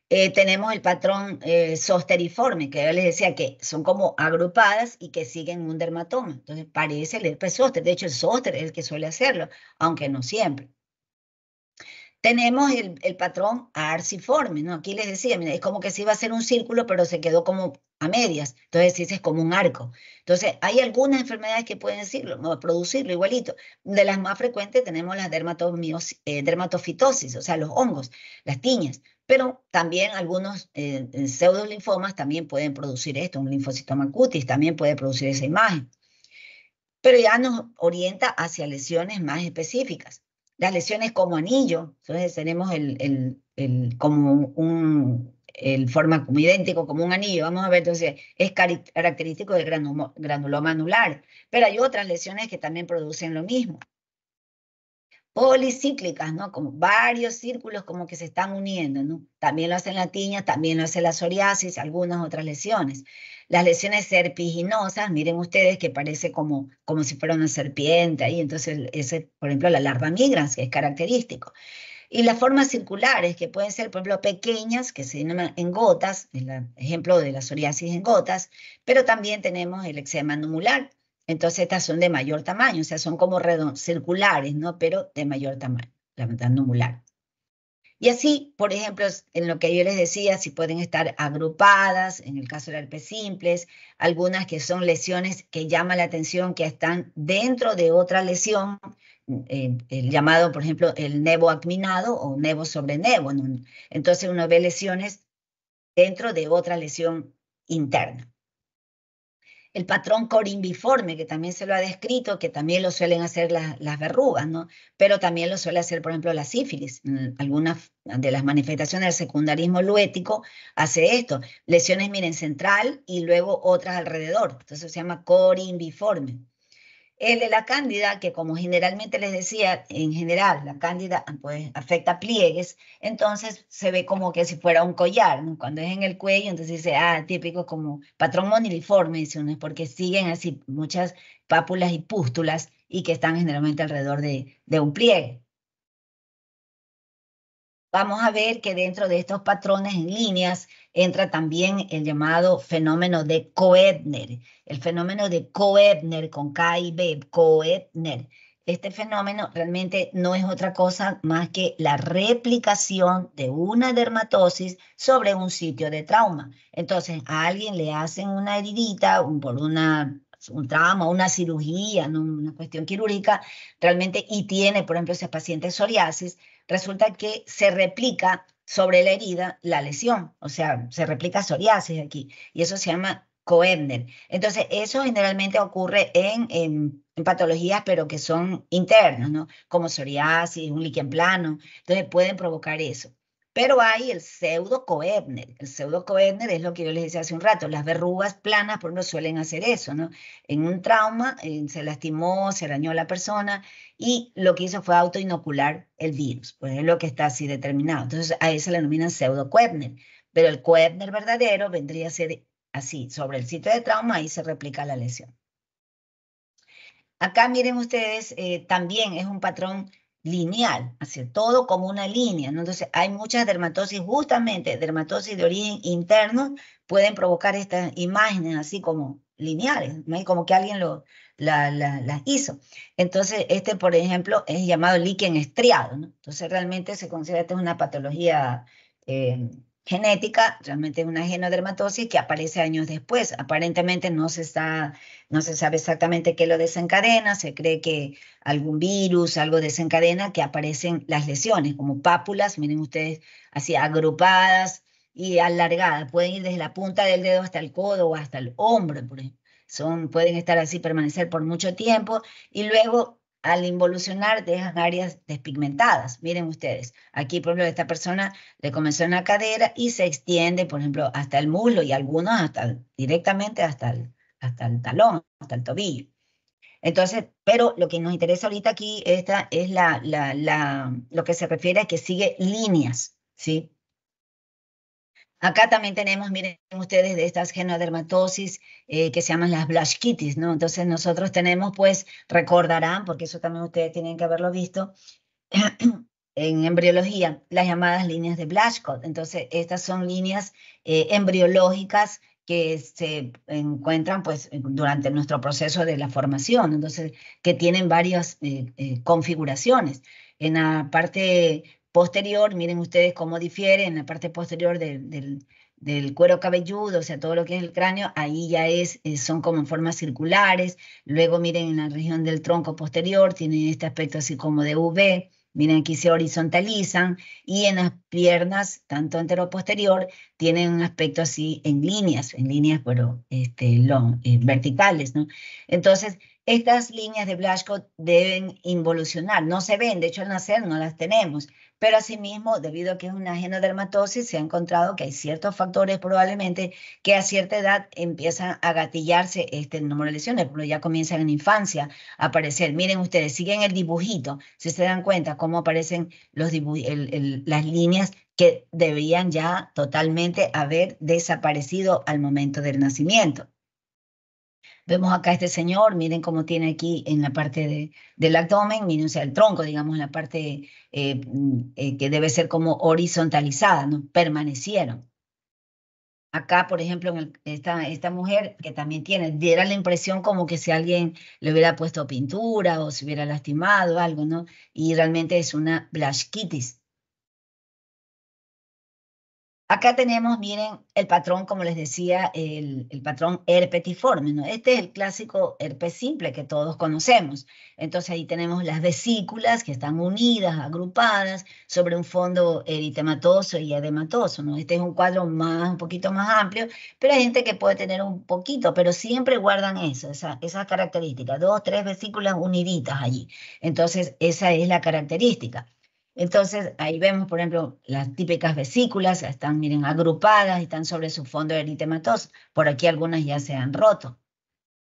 Tenemos el patrón zosteriforme, que yo les decía que son como agrupadas y que siguen un dermatoma. Entonces parece el herpes zóster. De hecho, el zóster es el que suele hacerlo, aunque no siempre. Tenemos el patrón arciforme, ¿no? Aquí les decía, mira, es como que se iba a hacer un círculo, pero se quedó como a medias. Entonces, ese es como un arco. Entonces, hay algunas enfermedades que pueden producirlo igualito. De las más frecuentes tenemos las dermatofitosis, o sea, los hongos, las tiñas. Pero también algunos pseudolinfomas también pueden producir esto. Un linfocitoma cutis también puede producir esa imagen. Pero ya nos orienta hacia lesiones más específicas. Las lesiones como anillo, entonces tenemos el forma como idéntico como un anillo, vamos a ver, entonces es característico del granuloma anular, pero hay otras lesiones que también producen lo mismo. Policíclicas, ¿no? Como varios círculos como que se están uniendo, ¿no? También lo hacen la tiña, también lo hace la psoriasis, algunas otras lesiones. Las lesiones serpiginosas, miren ustedes que parece como si fuera una serpiente ahí, entonces ese, por ejemplo, la larva migrans, que es característico. Y las formas circulares, que pueden ser, por ejemplo, pequeñas, que se llaman en gotas, el ejemplo de la psoriasis en gotas, pero también tenemos el eczema numular. Entonces, estas son de mayor tamaño, o sea, son como circulares, ¿no? Pero de mayor tamaño, la verdad, numular. Y así, por ejemplo, en lo que yo les decía, si pueden estar agrupadas, en el caso del herpes simples, algunas que son lesiones que llaman la atención, que están dentro de otra lesión, el llamado, por ejemplo, el nevo acminado o nevo sobre nevo, ¿no? Entonces uno ve lesiones dentro de otra lesión interna. El patrón corimbiforme, que también se lo ha descrito, que también lo suelen hacer las verrugas, ¿no? Pero también lo suele hacer, por ejemplo, la sífilis. Algunas de las manifestaciones del secundarismo luético hace esto. Lesiones, miren, central y luego otras alrededor. Entonces se llama corimbiforme. El de la cándida, que como generalmente les decía, en general la cándida pues afecta pliegues, entonces se ve como que si fuera un collar, ¿no? Cuando es en el cuello, entonces dice, típico como patrón moniliforme, dice uno, es porque siguen así muchas pápulas y pústulas y que están generalmente alrededor de un pliegue. Vamos a ver que dentro de estos patrones en líneas entra también el llamado fenómeno de Koebner. El fenómeno de Koebner con K y B, Koebner. Este fenómeno realmente no es otra cosa más que la replicación de una dermatosis sobre un sitio de trauma. Entonces, a alguien le hacen una heridita por un trauma, una cirugía, ¿no? Una cuestión quirúrgica, realmente, y tiene, por ejemplo, ese paciente psoriasis, resulta que se replica sobre la herida la lesión, o sea, se replica psoriasis aquí, y eso se llama Koebner. Entonces, eso generalmente ocurre en patologías, pero que son internas, ¿no? Como psoriasis, un líquen plano, entonces pueden provocar eso. Pero hay el pseudo-Koebner. El pseudo-Koebner es lo que yo les decía hace un rato. Las verrugas planas, por ejemplo, suelen hacer eso, ¿no? En un trauma, se lastimó, se arañó la persona, y lo que hizo fue autoinocular el virus, pues es lo que está así determinado. Entonces a eso le denominan pseudo-Koebner, pero el Koebner verdadero vendría a ser así, sobre el sitio de trauma, ahí se replica la lesión. Acá miren ustedes, también es un patrón lineal, así, todo como una línea, ¿no? Entonces hay muchas dermatosis, justamente dermatosis de origen interno, pueden provocar estas imágenes así como lineales, ¿no? Como que alguien las hizo. Entonces este, por ejemplo, es llamado líquen estriado, ¿no? Entonces realmente se considera que es una patología genética, realmente es una genodermatosis que aparece años después. Aparentemente no se sabe exactamente qué lo desencadena, se cree que algún virus, algo desencadena, que aparecen las lesiones, como pápulas, miren ustedes, así agrupadas y alargadas, pueden ir desde la punta del dedo hasta el codo o hasta el hombro, por ejemplo. Pueden estar así, permanecer por mucho tiempo, y luego al involucionar dejan áreas despigmentadas. Miren ustedes, aquí por ejemplo esta persona le comenzó en la cadera y se extiende, por ejemplo, hasta el muslo, y algunos directamente hasta el talón, hasta el tobillo. Entonces, pero lo que nos interesa ahorita aquí, esta es lo que se refiere a que sigue líneas, ¿sí? Acá también tenemos, miren ustedes, de estas genodermatosis que se llaman las Blaschkitis, ¿no? Entonces nosotros tenemos, pues, recordarán, porque eso también ustedes tienen que haberlo visto, en embriología, las llamadas líneas de Blaschko. Entonces, estas son líneas embriológicas que se encuentran pues durante nuestro proceso de la formación, entonces que tienen varias configuraciones. En la parte posterior, miren ustedes cómo difiere, en la parte posterior del cuero cabelludo, o sea, todo lo que es el cráneo, ahí ya son como en formas circulares. Luego miren en la región del tronco posterior, tiene este aspecto así como de V. Miren, aquí se horizontalizan y en las piernas, tanto anteroposterior, tienen un aspecto así en líneas, pero verticales, ¿no? Entonces, estas líneas de Blaschko deben involucionar, no se ven, de hecho al nacer no las tenemos, pero asimismo, debido a que es una genodermatosis, se ha encontrado que hay ciertos factores probablemente que a cierta edad empiezan a gatillarse este número de lesiones, pero ya comienzan en infancia a aparecer. Miren ustedes, siguen el dibujito, si se dan cuenta cómo aparecen las líneas que debían ya totalmente haber desaparecido al momento del nacimiento. Vemos acá a este señor, miren cómo tiene aquí en la parte del abdomen, miren, o sea, el tronco, digamos, en la parte que debe ser como horizontalizada, ¿no? Permanecieron. Acá, por ejemplo, esta mujer que también diera la impresión como que si alguien le hubiera puesto pintura o se hubiera lastimado algo, ¿no? Y realmente es una Blaschkitis. Acá tenemos, miren, el patrón, como les decía, el patrón herpetiforme, ¿no? Este es el clásico herpes simple que todos conocemos. Entonces ahí tenemos las vesículas que están unidas, agrupadas, sobre un fondo eritematoso y edematoso, ¿no? Este es un cuadro un poquito más amplio, pero hay gente que puede tener un poquito, pero siempre guardan esa característica, dos, tres vesículas uniditas allí. Entonces esa es la característica. Entonces, ahí vemos, por ejemplo, las típicas vesículas, están, miren, agrupadas y están sobre su fondo eritematoso. Por aquí algunas ya se han roto.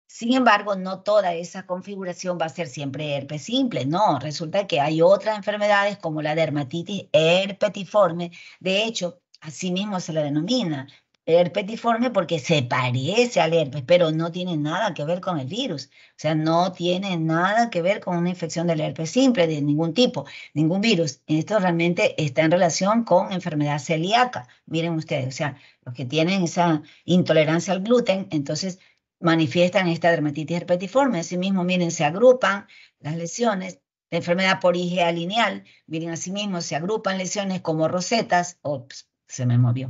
Sin embargo, no toda esa configuración va a ser siempre herpes simple, no. Resulta que hay otras enfermedades como la dermatitis herpetiforme. De hecho, así mismo se la denomina herpetiforme porque se parece al herpes, pero no tiene nada que ver con el virus. O sea, no tiene nada que ver con una infección del herpes simple de ningún tipo, ningún virus. Esto realmente está en relación con enfermedad celíaca. Miren ustedes, o sea, los que tienen esa intolerancia al gluten, entonces manifiestan esta dermatitis herpetiforme. Asimismo, miren, se agrupan las lesiones. La enfermedad por IgA lineal, miren, asimismo se agrupan lesiones como rosetas. Ops, se me movió.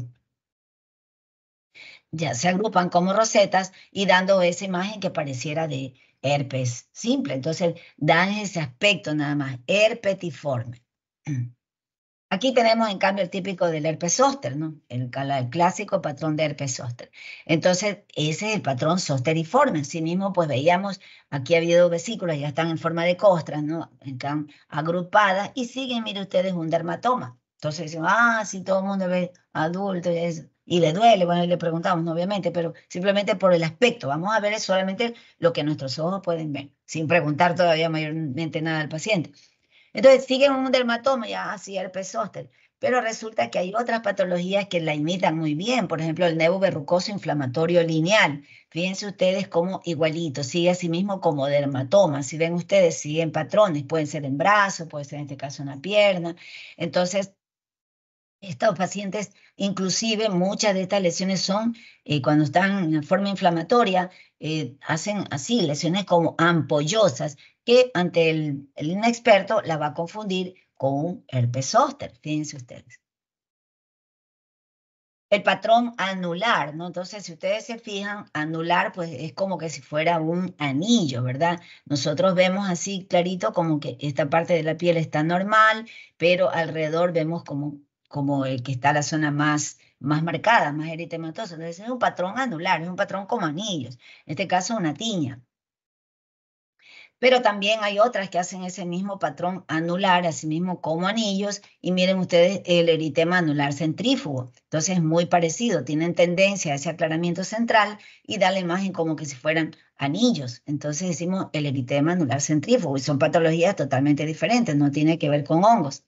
Ya se agrupan como rosetas y dando esa imagen que pareciera de herpes simple. Entonces, dan ese aspecto nada más, herpetiforme. Aquí tenemos, en cambio, el típico del herpes zóster, ¿no? El clásico patrón de herpes zóster. Entonces, ese es el patrón zosteriforme. Asimismo, pues veíamos, aquí ha habido vesículas, ya están en forma de costras, ¿no? Están agrupadas y siguen, mire ustedes, un dermatoma. Entonces dicen, sí, todo el mundo ve adulto y le duele. Bueno, y le preguntamos, ¿no? Obviamente, pero simplemente por el aspecto. Vamos a ver solamente lo que nuestros ojos pueden ver, sin preguntar todavía mayormente nada al paciente. Entonces siguen un dermatoma, ya así herpes zóster, pero resulta que hay otras patologías que la imitan muy bien, por ejemplo el nevo verrucoso inflamatorio lineal. Fíjense ustedes cómo igualito, sigue así mismo como dermatoma. Si ven ustedes, siguen patrones, pueden ser en brazo, puede ser en este caso en la pierna. Entonces, estos pacientes, inclusive muchas de estas lesiones son, cuando están en forma inflamatoria, hacen así, lesiones como ampollosas, que ante el inexperto la va a confundir con un herpes zóster, fíjense ustedes. El patrón anular, ¿no? Entonces, si ustedes se fijan, anular, pues es como que si fuera un anillo, ¿verdad? Nosotros vemos así clarito como que esta parte de la piel está normal, pero alrededor vemos como el que está la zona más marcada, más eritematosa. Entonces, es un patrón anular, es un patrón como anillos. En este caso, una tiña. Pero también hay otras que hacen ese mismo patrón anular, así mismo como anillos, y miren ustedes el eritema anular centrífugo. Entonces es muy parecido, tienen tendencia a ese aclaramiento central y da la imagen como que si fueran anillos. Entonces decimos el eritema anular centrífugo y son patologías totalmente diferentes, no tiene que ver con hongos.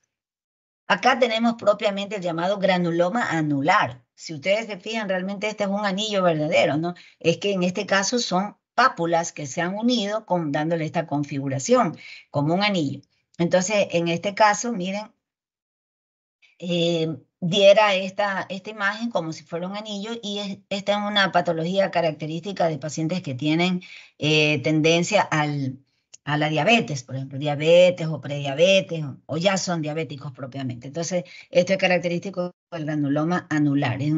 Acá tenemos propiamente el llamado granuloma anular. si ustedes se fijan, realmente este es un anillo verdadero, ¿no? Es que en este caso son pápulas que se han unido dándole esta configuración, como un anillo. Entonces, en este caso, miren, diera esta imagen como si fuera un anillo y esta es una patología característica de pacientes que tienen tendencia a la diabetes, por ejemplo, diabetes o prediabetes o ya son diabéticos propiamente. Entonces, esto es característico del granuloma anular. Es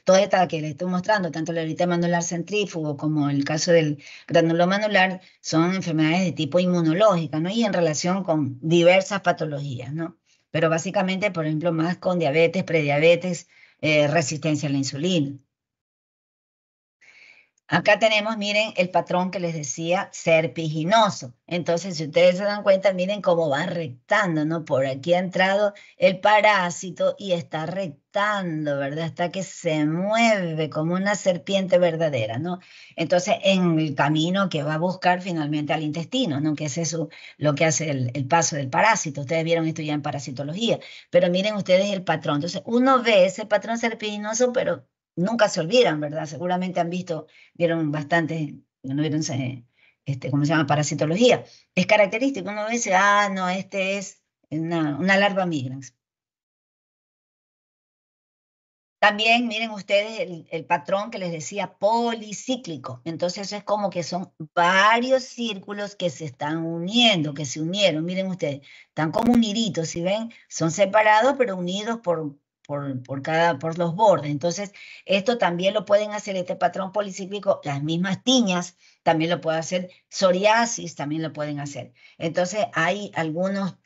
toda esta que les estoy mostrando, tanto el eritema anular centrífugo como el caso del granuloma anular, son enfermedades de tipo inmunológica, ¿no? Y en relación con diversas patologías, ¿no? Pero básicamente, por ejemplo, más con diabetes, prediabetes, resistencia a la insulina. Acá tenemos, miren, el patrón que les decía, serpiginoso. Entonces, si ustedes se dan cuenta, miren cómo va rectando, ¿no? Por aquí ha entrado el parásito y está rectando, ¿verdad? Hasta que se mueve como una serpiente verdadera, ¿no? Entonces, en el camino que va a buscar finalmente al intestino, ¿no? Que es eso lo que hace el paso del parásito. Ustedes vieron esto ya en parasitología, pero miren ustedes el patrón. Entonces, uno ve ese patrón serpiginoso, pero nunca se olvidan, ¿verdad? Seguramente han visto vieron bastante, no vieron, ¿cómo se llama? Parasitología. Es característico, uno dice, ah, no, este es una larva migrans. También miren ustedes el patrón que les decía policíclico. Entonces es como que son varios círculos que se están uniendo, que se unieron. Miren ustedes, están como uniditos, ¿sí ven? Son separados pero unidos por los bordes. Entonces esto también lo pueden hacer, este patrón policíclico, las mismas tiñas, también lo pueden hacer, psoriasis también lo pueden hacer. Entonces hay algunos,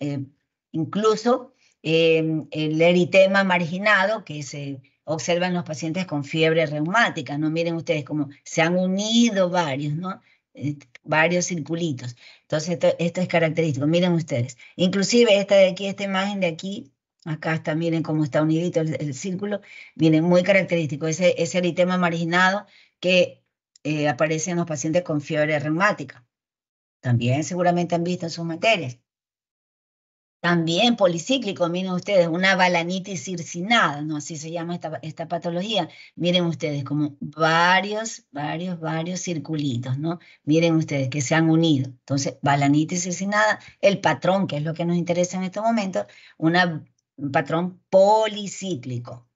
incluso el eritema marginado que se observan los pacientes con fiebre reumática, ¿no? Miren ustedes cómo se han unido varios, ¿no? Varios circulitos. Entonces, esto es característico. Miren ustedes. Inclusive esta de aquí, esta imagen de aquí, acá está, miren cómo está unidito el círculo. Miren, muy característico. Ese eritema marginado que aparece en los pacientes con fiebre reumática. También seguramente han visto en sus materias. También policíclico, miren ustedes, una balanitis circinada, ¿no? Así se llama esta patología. Miren ustedes, como varios circulitos, ¿no? Miren ustedes que se han unido. Entonces, balanitis circinada, el patrón, que es lo que nos interesa en estos momentos, un patrón policíclico.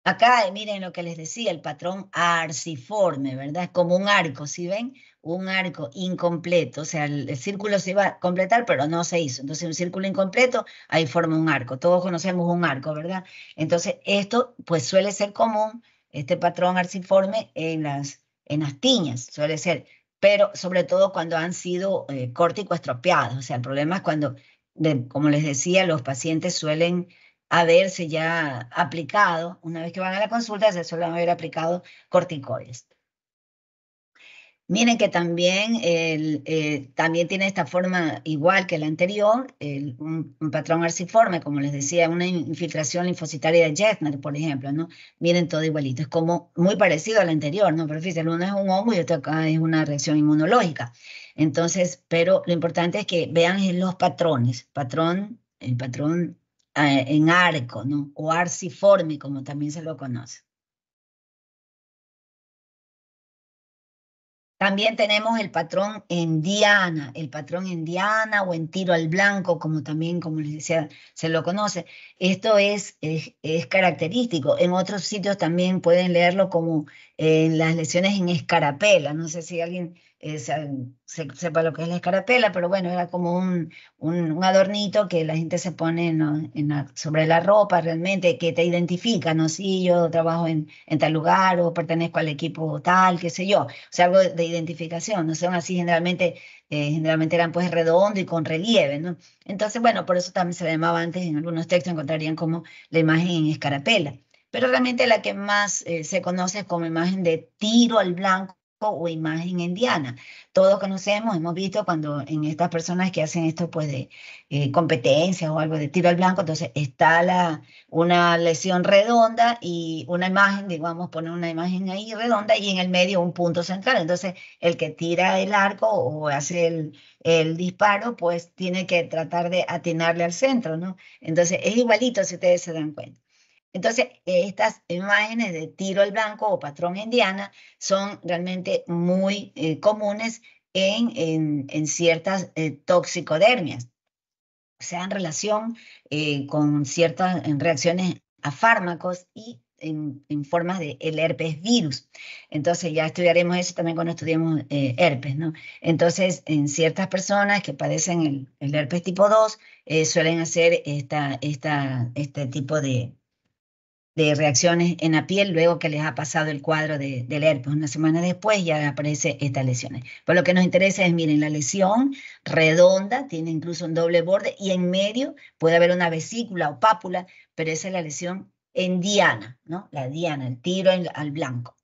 Acá, miren lo que les decía, el patrón arciforme, ¿verdad? Es como un arco, ¿sí ven? Un arco incompleto, o sea, el círculo se iba a completar, pero no se hizo. Entonces, un círculo incompleto, ahí forma un arco. Todos conocemos un arco, ¿verdad? Entonces, esto, pues, suele ser común, este patrón arciforme en las tiñas, suele ser, pero sobre todo cuando han sido córtico-estropeados. O sea, el problema es cuando, como les decía, los pacientes suelen haberse ya aplicado, una vez que van a la consulta, se suelen haber aplicado corticoides. Miren que también, también tiene esta forma igual que la anterior, un patrón arciforme, como les decía, una infiltración linfocitaria de Jeffner, por ejemplo, ¿no? Miren todo igualito, es como muy parecido al anterior, ¿no? Pero fíjense, uno es un hongo y otro acá es una reacción inmunológica. Entonces, pero lo importante es que vean los patrones, el patrón en arco, ¿no? O arciforme, como también se lo conoce. También tenemos el patrón en diana o en tiro al blanco, como también, como les decía, se lo conoce. Esto es característico. En otros sitios también pueden leerlo como en las lesiones en escarapela. No sé si alguien sepa lo que es la escarapela, pero bueno, era como un adornito que la gente se pone, ¿no? sobre la ropa realmente, que te identifica, ¿no? Sí, yo trabajo en tal lugar o pertenezco al equipo tal, qué sé yo. O sea, algo de identificación, no son así generalmente eran pues redondo y con relieve, ¿no? Entonces, bueno, por eso también se le llamaba antes, en algunos textos encontrarían como la imagen en escarapela. Pero realmente la que más se conoce como imagen de tiro al blanco o imagen en diana. Todos conocemos, hemos visto cuando en estas personas que hacen esto pues de competencias o algo de tiro al blanco, entonces está una lesión redonda y una imagen, digamos, poner una imagen ahí redonda y en el medio un punto central. Entonces, el que tira el arco o hace el disparo, pues tiene que tratar de atinarle al centro, ¿no? Entonces, es igualito si ustedes se dan cuenta. Entonces, estas imágenes de tiro al blanco o patrón indiana son realmente muy comunes en ciertas toxicodermias, o sea, en relación con ciertas reacciones a fármacos y en formas de el herpes virus. Entonces ya estudiaremos eso también cuando estudiemos herpes, ¿no? Entonces, en ciertas personas que padecen el herpes tipo 2, suelen hacer este tipo de reacciones en la piel luego que les ha pasado el cuadro del herpes. Una semana después ya aparece estas lesiones. Pero lo que nos interesa es, miren, la lesión redonda, tiene incluso un doble borde, y en medio puede haber una vesícula o pápula, pero esa es la lesión en diana, ¿no? La diana, el tiro al blanco.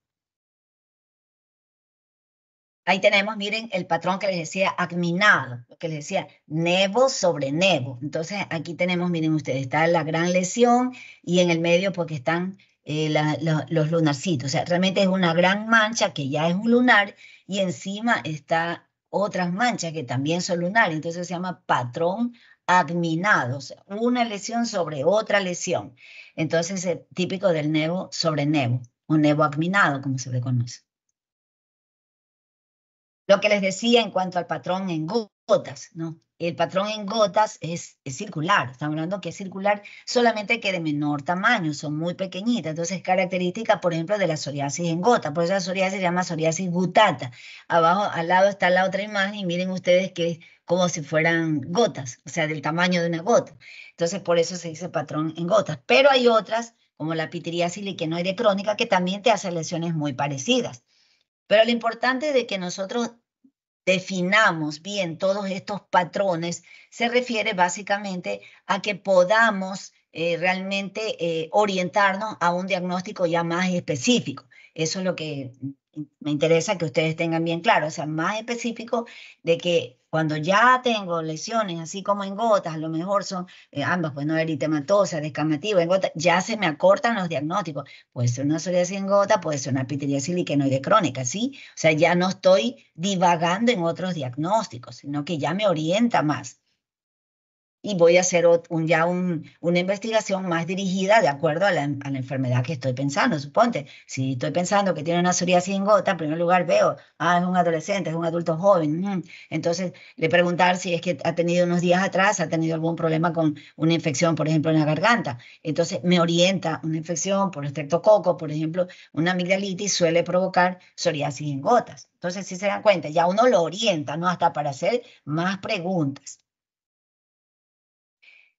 Ahí tenemos, miren, el patrón que les decía acminado, lo que les decía nevo sobre nevo. Entonces, aquí tenemos, miren ustedes, está la gran lesión y en el medio porque están los lunarcitos. O sea, realmente es una gran mancha que ya es un lunar y encima está otras manchas que también son lunares. Entonces se llama patrón acminado, o sea, una lesión sobre otra lesión. Entonces, es típico del nevo sobre nevo o nevo acminado, como se le conoce. Lo que les decía en cuanto al patrón en gotas, ¿no? El patrón en gotas es circular, estamos hablando que es circular, solamente que de menor tamaño, son muy pequeñitas, entonces es característica, por ejemplo, de la psoriasis en gota, por eso la psoriasis se llama psoriasis gutata. Abajo, al lado está la otra imagen y miren ustedes que es como si fueran gotas, o sea, del tamaño de una gota. Entonces, por eso se dice patrón en gotas. Pero hay otras, como la pitiriasis liquenoide crónica, que también te hace lesiones muy parecidas. Pero lo importante de que nosotros definamos bien todos estos patrones se refiere básicamente a que podamos realmente orientarnos a un diagnóstico ya más específico. Eso es lo que me interesa que ustedes tengan bien claro, o sea, más específico de que cuando ya tengo lesiones, así como en gotas, a lo mejor son ambas, pues no eritematosa, descamativa, en gotas, ya se me acortan los diagnósticos. Puede ser una psoriasis en gota, puede ser una pitiriasis liquenoide crónica, ¿sí? O sea, ya no estoy divagando en otros diagnósticos, sino que ya me orienta más y voy a hacer una investigación más dirigida de acuerdo a la enfermedad que estoy pensando. Suponte, si estoy pensando que tiene una psoriasis en gota, en primer lugar veo, es un adolescente, es un adulto joven. Entonces, le preguntar si es que ha tenido unos días atrás, ha tenido algún problema con una infección, por ejemplo, en la garganta. Entonces, me orienta una infección por estreptococo, por ejemplo, una amigdalitis suele provocar psoriasis en gotas. Entonces, si se dan cuenta, ya uno lo orienta, ¿no? Hasta para hacer más preguntas.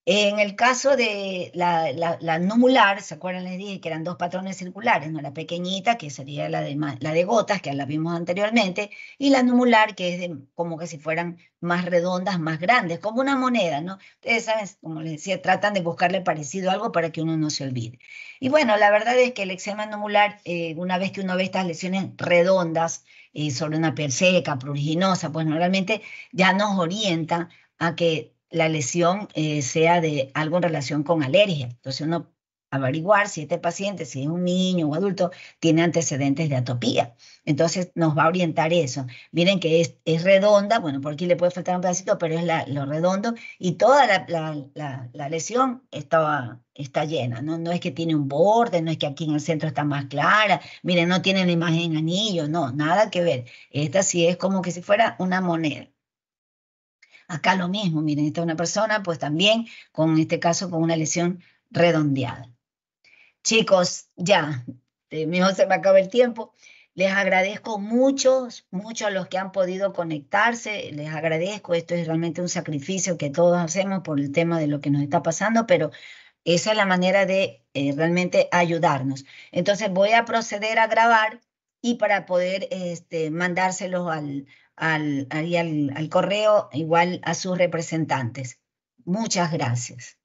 En el caso de la numular, ¿se acuerdan? Les dije que eran dos patrones circulares, ¿no? La pequeñita, que sería la de gotas, que la vimos anteriormente, y la numular, que es como que si fueran más redondas, más grandes, como una moneda, ¿no? Ustedes saben, como les decía, tratan de buscarle parecido a algo para que uno no se olvide. Y bueno, la verdad es que el eczema numular, una vez que uno ve estas lesiones redondas sobre una piel seca, pruriginosa, pues normalmente ya nos orienta a que la lesión sea de algo en relación con alergia. Entonces uno averiguar si este paciente, si es un niño o adulto, tiene antecedentes de atopía. Entonces nos va a orientar eso. Miren que es redonda, bueno, por aquí le puede faltar un pedacito, pero es lo redondo y toda la lesión está llena, ¿no? No es que tiene un borde, no es que aquí en el centro está más clara, miren, no tiene la imagen en anillo, no, nada que ver. Esta sí es como que si fuera una moneda. Acá lo mismo, miren, esta es una persona, pues también, con este caso, con una lesión redondeada. Chicos, ya, mismo se me acaba el tiempo. Les agradezco mucho, mucho a los que han podido conectarse. Les agradezco, esto es realmente un sacrificio que todos hacemos por el tema de lo que nos está pasando, pero esa es la manera de realmente ayudarnos. Entonces voy a proceder a grabar y para poder mandárselos ahí al correo, igual a sus representantes. Muchas gracias.